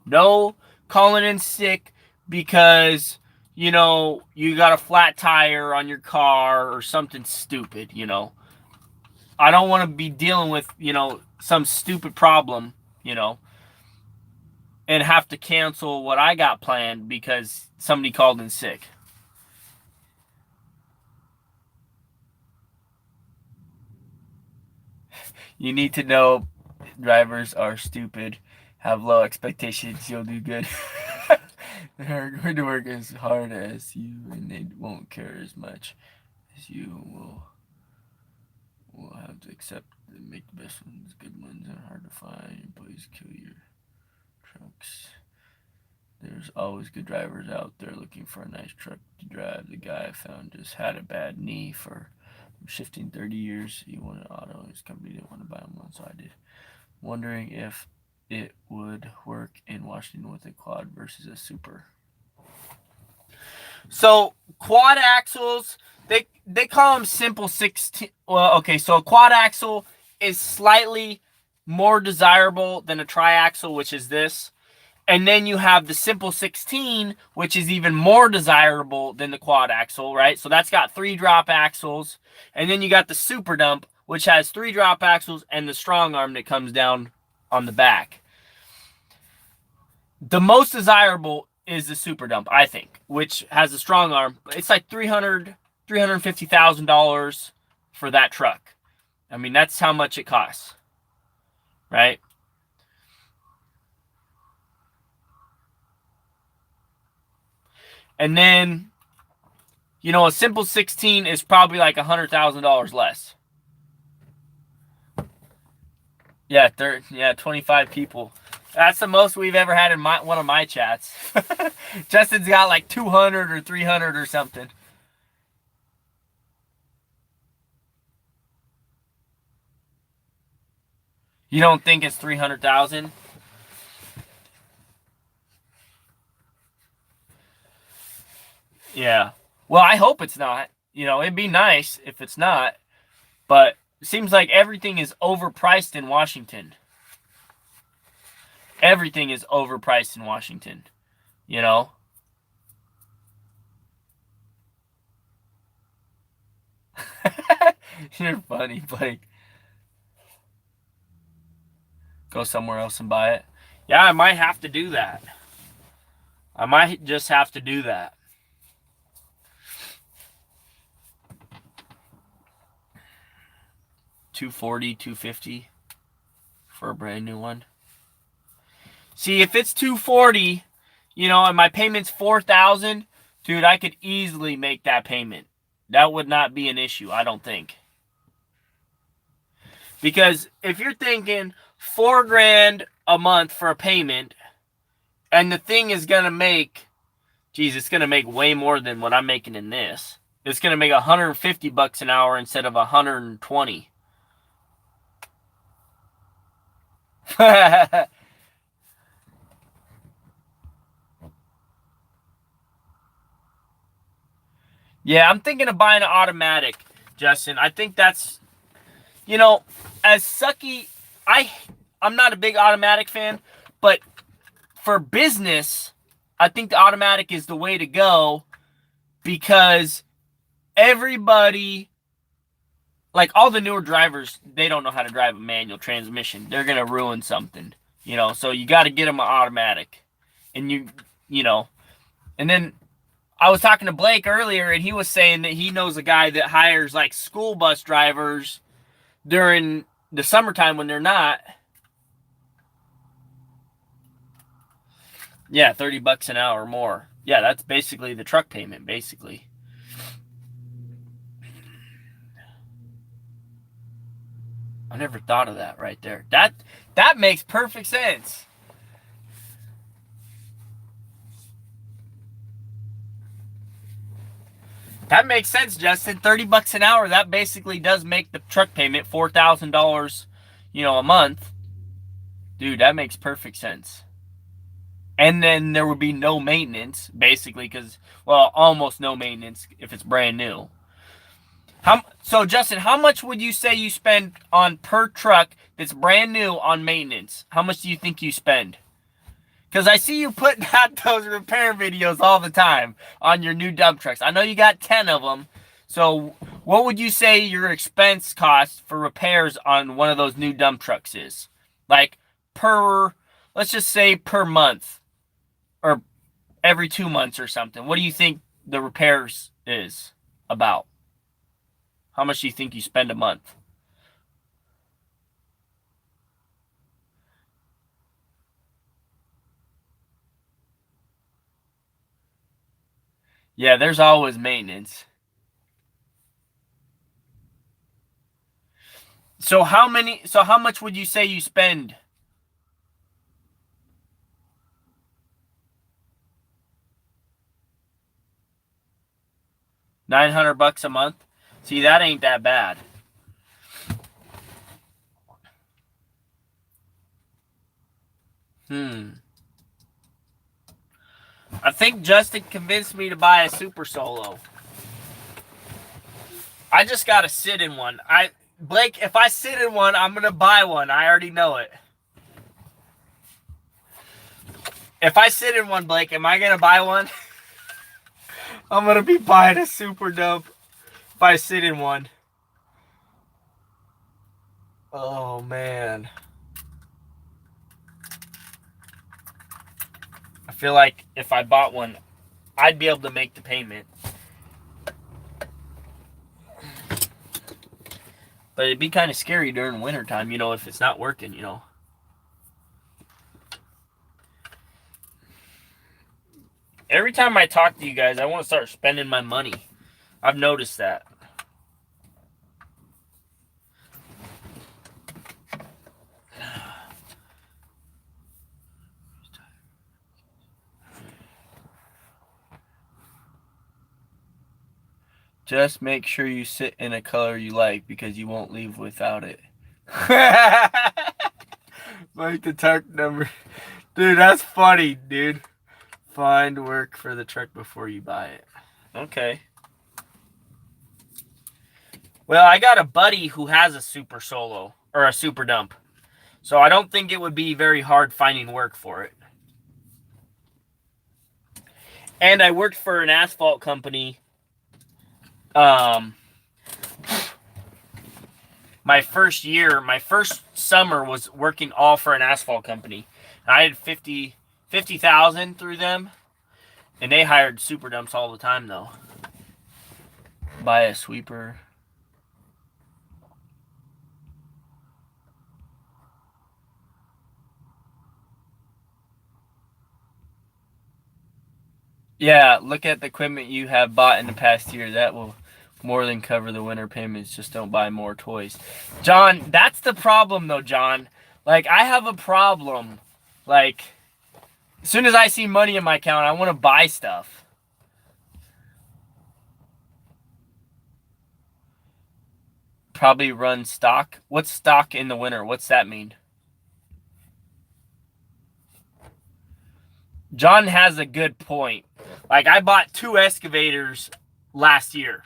No calling in sick because, you got a flat tire on your car or something stupid, I don't want to be dealing with, some stupid problem, and have to cancel what I got planned because somebody called in sick. You need to know drivers are stupid. Have low expectations. You'll do good. They're going to work as hard as you, and they won't care as much as you will have to accept and make the best ones. Good ones are hard to find. Employees kill your trucks. There's always good drivers out there looking for a nice truck to drive. The guy I found just had a bad knee for shifting 30 years. He wanted an auto. His company didn't want to buy him one, so I did. Wondering if it would work in Washington with a quad versus a super. So quad axles, they call them simple 16. Well, okay, so a quad axle is slightly more desirable than a triaxle, which is this. And then you have the simple 16, which is even more desirable than the quad axle, right? So that's got 3 drop axles. And then you got the super dump, which has 3 drop axles and the strong arm that comes down on the back. The most desirable is the super dump, I think, which has a strong arm. It's like $350,000 for that truck. I mean, that's how much it costs, right? And then, a simple 16 is probably like $100,000 less. Yeah, 25 people. That's the most we've ever had in one of my chats. Justin's got like 200 or 300 or something. You don't think it's 300,000? Yeah. Well, I hope it's not. It'd be nice if it's not. But it seems like everything is overpriced in Washington. Everything is overpriced in Washington. You're funny, Blake. Go somewhere else and buy it. Yeah, I might have to do that. I might just have to do that. $240, $250 for a brand new one. See, if it's $240, and my payment's $4,000, dude, I could easily make that payment. That would not be an issue, I don't think. Because if you're thinking $4,000 a month for a payment, and the thing is gonna make, it's gonna make way more than what I'm making in this. It's gonna make $150 an hour instead of $120. Yeah, I'm thinking of buying an automatic, Justin. I think that's, as sucky, I'm not a big automatic fan, but for business, I think the automatic is the way to go because everybody, like all the newer drivers, they don't know how to drive a manual transmission. They're going to ruin something, so you got to get them an automatic. And and then I was talking to Blake earlier, and he was saying that he knows a guy that hires like school bus drivers during the summertime when they're not. Yeah, $30 an hour more. Yeah, that's basically the truck payment, basically. I never thought of that right there. That makes perfect sense. That makes sense, Justin. $30 an hour, that basically does make the truck payment $4,000, a month. Dude, that makes perfect sense. and then there would be no maintenance, basically, because, well, almost no maintenance if it's brand new. So, Justin, how much would you say you spend on per truck that's brand new on maintenance? How much do you think you spend? Because I see you putting out those repair videos all the time on your new dump trucks. I know you got 10 of them. So what would you say your expense cost for repairs on one of those new dump trucks is? Like let's just say per month or every 2 months or something. What do you think the repairs is about? How much do you think you spend a month? Yeah, there's always maintenance. So how much would you say you spend? $900 a month? See, that ain't that bad. I think Justin convinced me to buy a Super Solo. I just gotta sit in one. Blake, if I sit in one, I'm gonna buy one. I already know it. If I sit in one, Blake, am I gonna buy one? I'm gonna be buying a super dump if I sit in one. Oh man. I feel like if I bought one, I'd be able to make the payment. But it'd be kind of scary during wintertime, if it's not working, Every time I talk to you guys, I want to start spending my money. I've noticed that. Just make sure you sit in a color you like because you won't leave without it. Like the truck number. Dude, that's funny, dude. Find work for the truck before you buy it. Okay. Well, I got a buddy who has a Super Solo or a Super Dump. So I don't think it would be very hard finding work for it. And I worked for an asphalt company. My first summer was working all for an asphalt company. I had 50,000 through them, and they hired super dumps all the time though. Buy a sweeper. Yeah, look at the equipment you have bought in the past year. That will more than cover the winter payments. Just don't buy more toys. John, that's the problem though, John. Like, I have a problem. Like, as soon as I see money in my account, I want to buy stuff. Probably run stock. What's stock in the winter? What's that mean? John has a good point. Like, I bought 2 excavators last year.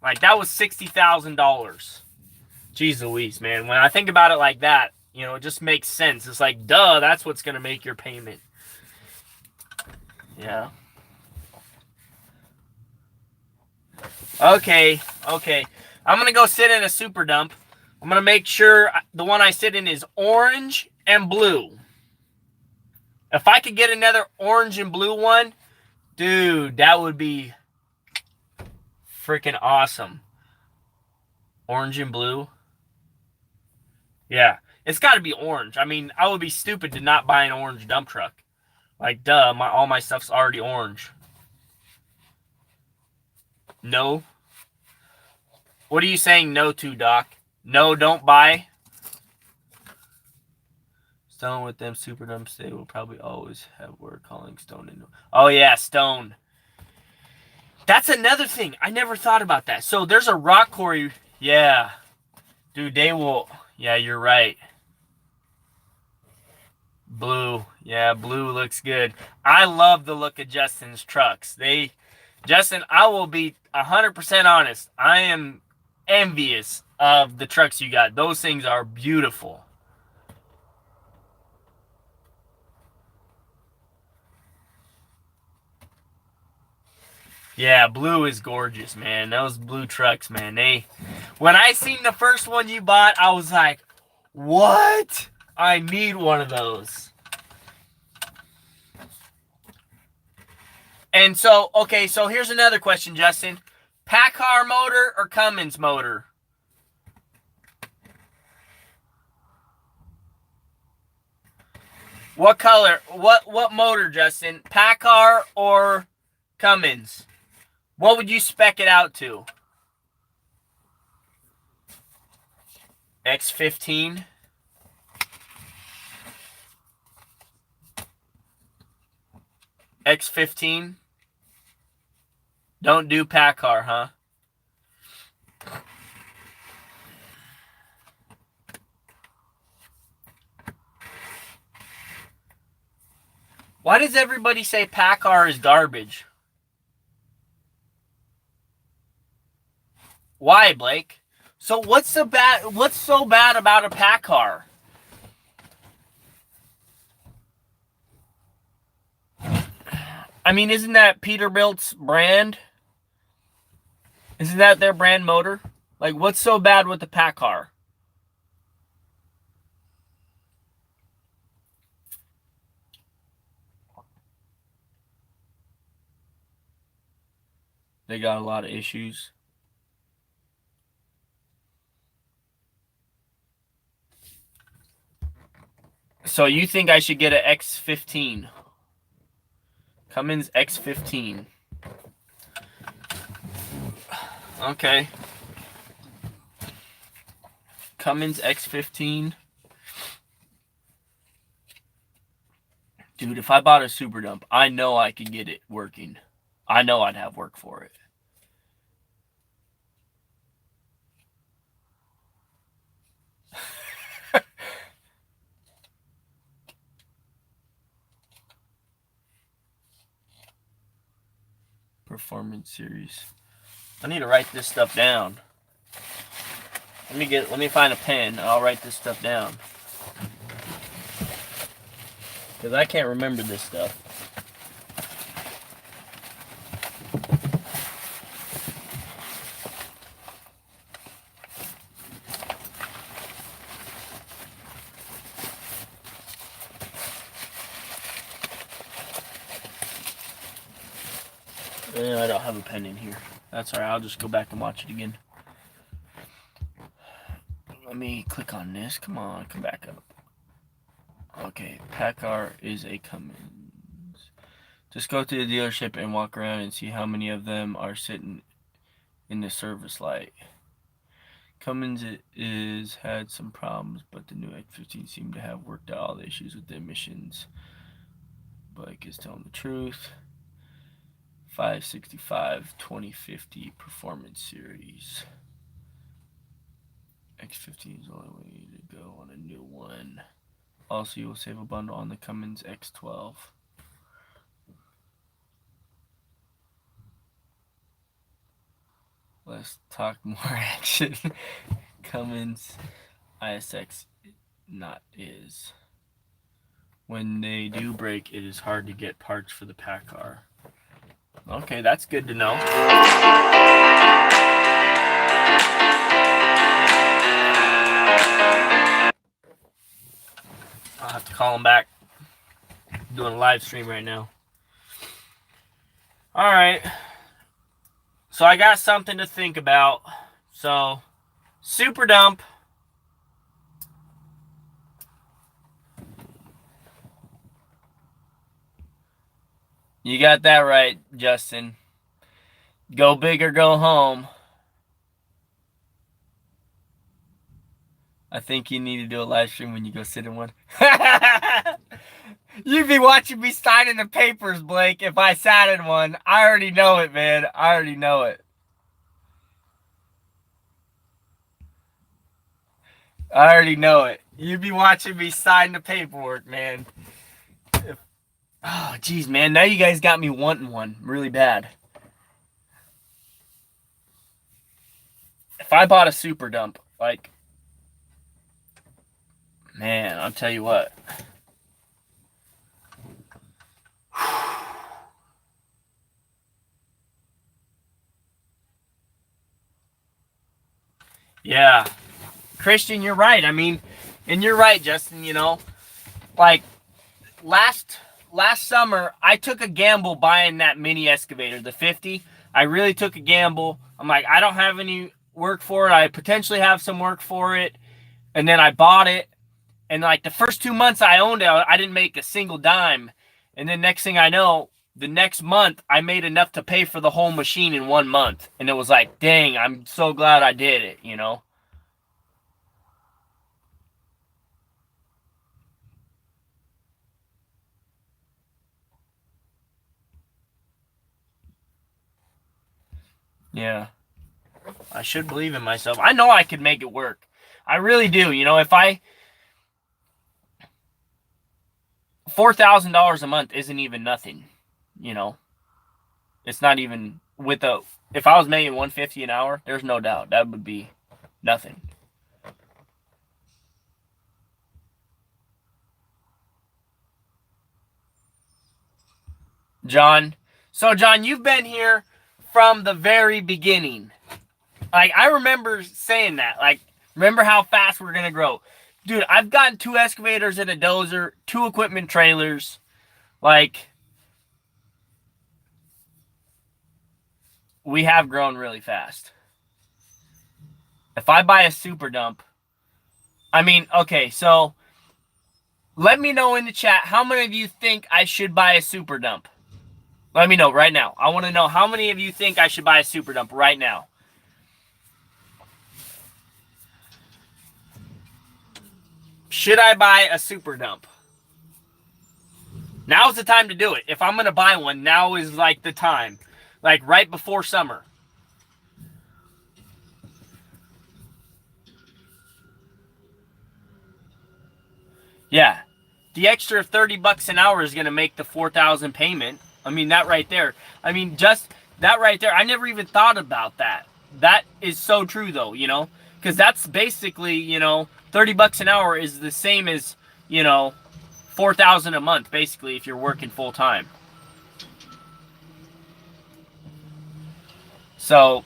Like, that was $60,000. Jeez Louise, man. When I think about it like that, it just makes sense. It's like, duh, that's what's going to make your payment. Yeah. Okay. I'm going to go sit in a super dump. I'm going to make sure the one I sit in is orange and blue. If I could get another orange and blue one, dude, that would be freaking awesome. Orange and blue. Yeah, it's got to be orange. I mean, I would be stupid to not buy an orange dump truck. Like, duh, all my stuff's already orange. No. What are you saying no to, Doc? No, don't buy. Stone with them super dumps, they will probably always have work hauling stone in. Oh yeah, stone. That's another thing. I never thought about that. So there's a rock quarry. Yeah. Dude, they will. Yeah, you're right. Blue. Yeah, blue looks good. I love the look of Justin's trucks. Justin, I will be 100% honest. I am envious of the trucks you got. Those things are beautiful. Yeah, blue is gorgeous, man. Those blue trucks, man. When I seen the first one you bought, I was like, what? I need one of those. And so, okay, so here's another question, Justin. PACCAR motor or Cummins motor? What color? What motor, Justin? PACCAR or Cummins? What would you spec it out to? X15? X15? Don't do PACCAR, huh? Why does everybody say PACCAR is garbage? Why, Blake? So what's so bad about a PACCAR? I mean, isn't that Peterbilt's brand? Isn't that their brand motor? Like, what's so bad with the PACCAR? They got a lot of issues. So you think I should get an X15? Cummins X15. Okay. Cummins X15. Dude, if I bought a super dump, I know I could get it working. I know I'd have work for it. Performance series. I need to write this stuff down. Let me find a pen and I'll write this stuff down. Because I can't remember this stuff. I don't have a pen in here. That's alright, I'll just go back and watch it again. Let me click on this. Come on, come back up. Okay, PACCAR is a Cummins. Just go to the dealership and walk around and see how many of them are sitting in the service light. Cummins is had some problems, but the new X15 seemed to have worked out all the issues with the emissions. Blake is telling the truth. 565 2050 Performance Series. X15 is the only way to go on a new one. Also, you will save a bundle on the Cummins X12. Let's talk more action. Cummins ISX not is. When they do break, it is hard to get parts for the PACCAR. Okay, that's good to know. I'll have to call him back. I'm doing a live stream right now. All right. So I got something to think about. So, super dump. You got that right, Justin. Go big or go home. I think you need to do a live stream when you go sit in one. You'd be watching me signing the papers, Blake, if I sat in one. I already know it, man. I already know it. I already know it. You'd be watching me sign the paperwork, man. Oh, geez, man. Now you guys got me wanting one really bad. If I bought a super dump, like, man, I'll tell you what. Yeah. Christian, you're right. I mean, and you're right, Justin, you know. Like last summer, I took a gamble buying that mini excavator, the 50. I really took a gamble. I'm like, I don't have any work for it. I potentially have some work for it. And then I bought it. And like the first 2 months I owned it, I didn't make a single dime. And then next thing I know, the next month I made enough to pay for the whole machine in 1 month. And it was like, dang, I'm so glad I did it, you know? Yeah. I should believe in myself. I know I could make it work. I really do. You know, if I $4,000 a month isn't even nothing. You know, it's not even with a. If I was making 150 an hour, there's no doubt that would be nothing. John, so John, you've been here from the very beginning. Like I remember saying that. Like, remember how fast we're gonna grow, dude. I've gotten 2 excavators and a dozer, 2 equipment trailers. Like, we have grown really fast. If I buy a super dump, I mean, okay, so let me know in the chat how many of you think I should buy a super dump. Let me know right now. I want to know how many of you think I should buy a super dump right now. Should I buy a super dump? Now's the time to do it. If I'm going to buy one, now is like the time. Like right before summer. Yeah. The extra 30 bucks an hour is going to make the 4,000 payment. I mean, that right there. I mean, just that right there. I never even thought about that. That is so true though, you know, because that's basically, you know, 30 bucks an hour is the same as, you know, 4,000 a month, basically, if you're working full time. So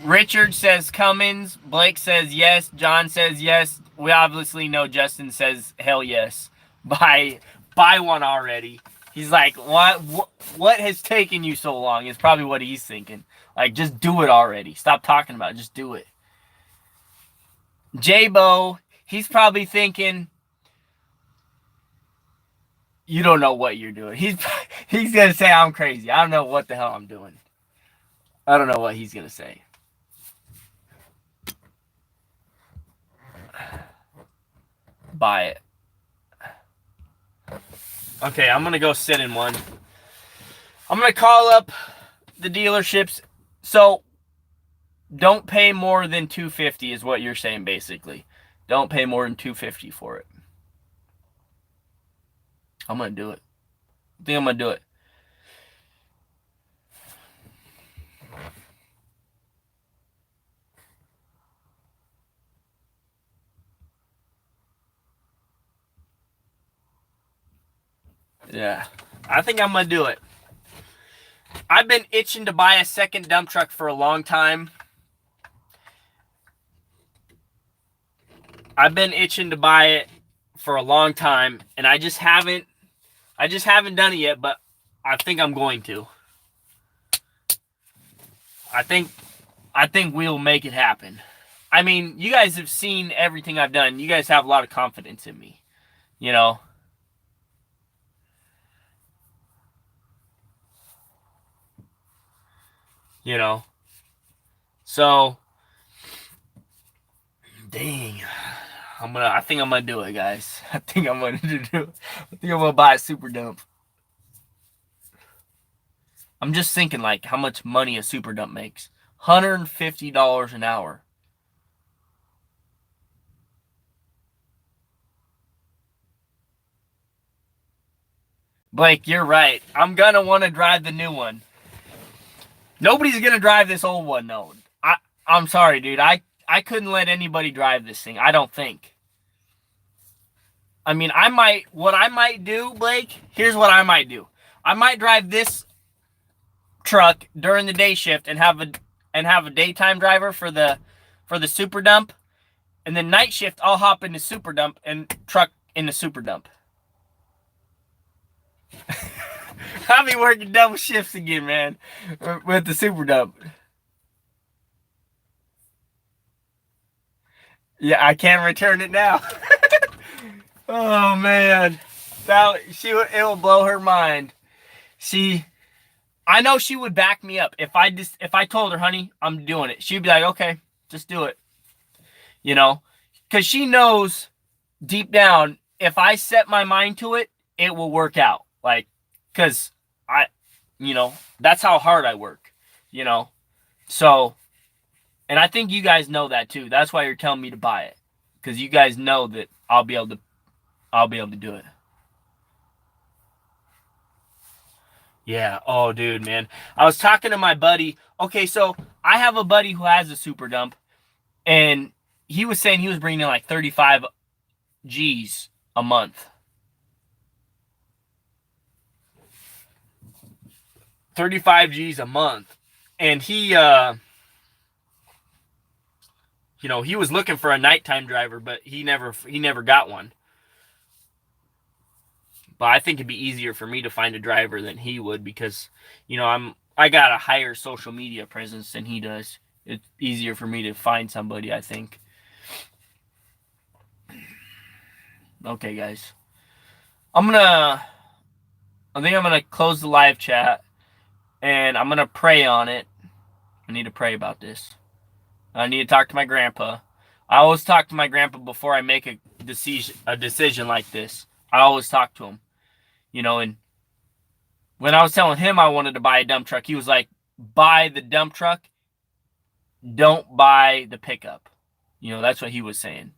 Richard says Cummins. Blake says yes. John says yes. We obviously know Justin says hell yes. Buy one already. He's like, what has taken you so long? Is probably what he's thinking. Like, just do it already. Stop talking about it. Just do it. J-Bo, he's probably thinking, you don't know what you're doing. He's gonna say I'm crazy. I don't know what the hell I'm doing. I don't know what he's gonna say. Buy it. Okay, I'm gonna go sit in one. I'm gonna call up the dealerships. So don't pay more than $250 is what you're saying, basically. Don't pay more than $250 for it. I'm gonna do it. I think I'm gonna do it. Yeah, I think I'm gonna do it. I've been itching to buy a second dump truck for a long time. I've been itching to buy it for a long time, and I just haven't done it yet, but I think I'm going to. I think we'll make it happen. I mean, you guys have seen everything I've done. You guys have a lot of confidence in me, you know. You know. So dang. I think I'm gonna do it, guys. I think I'm gonna buy a super dump. I'm just thinking like how much money a super dump makes. $150 an hour. Blake, you're right. I'm going to want to drive the new one. Nobody's going to drive this old one, though. I'm sorry, dude. I couldn't let anybody drive this thing. I don't think. I mean, what I might do, Blake, here's what I might do. I might drive this truck during the day shift and have a daytime driver for the super dump. And then night shift, I'll hop in the super dump and truck in the super dump. I'll be working double shifts again, man, with the super dump. Yeah, I can't return it now. Oh man, it will blow her mind. I know she would back me up if I told her, honey, I'm doing it. She'd be like, okay, just do it. You know, because she knows deep down, if I set my mind to it, it will work out. Like, because that's how hard I work, So, and I think you guys know that too. That's why you're telling me to buy it, because you guys know that I'll be able to do it. Yeah. Oh, dude, man. I was talking to my buddy. Okay, so I have a buddy who has a super dump, and he was saying he was bringing in like 35 G's a month. 35 G's a month. And he, he was looking for a nighttime driver, but he never got one. But I think it'd be easier for me to find a driver than he would, because, I got a higher social media presence than he does. It's easier for me to find somebody, I think. Okay, guys. I think I'm gonna close the live chat, and I'm gonna pray on it. I need to pray about this. I need to talk to my grandpa. I always talk to my grandpa before I make a decision like this. I always talk to him. And when I was telling him I wanted to buy a dump truck, he was like, buy the dump truck, don't buy the pickup. That's what he was saying.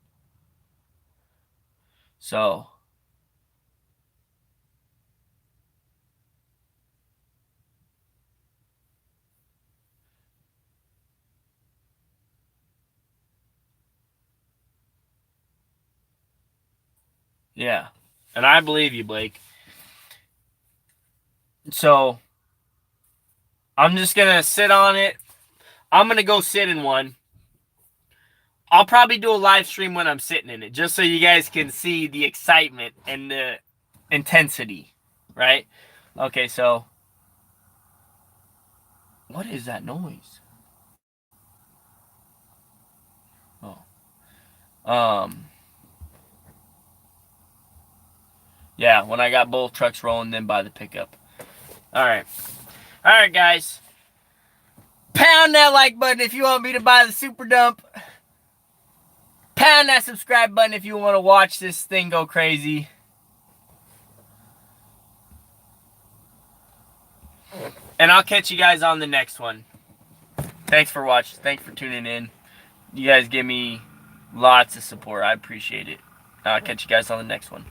So, yeah. And I believe you, Blake. So, I'm just going to sit on it. I'm going to go sit in one. I'll probably do a live stream when I'm sitting in it, just so you guys can see the excitement and the intensity, right? Okay, so what is that noise? Oh. Yeah, when I got both trucks rolling, then buy the pickup. All right, guys. Pound that like button if you want me to buy the super dump. Pound that subscribe button if you want to watch this thing go crazy. And I'll catch you guys on the next one. Thanks for watching. Thanks for tuning in. You guys give me lots of support. I appreciate it. I'll catch you guys on the next one.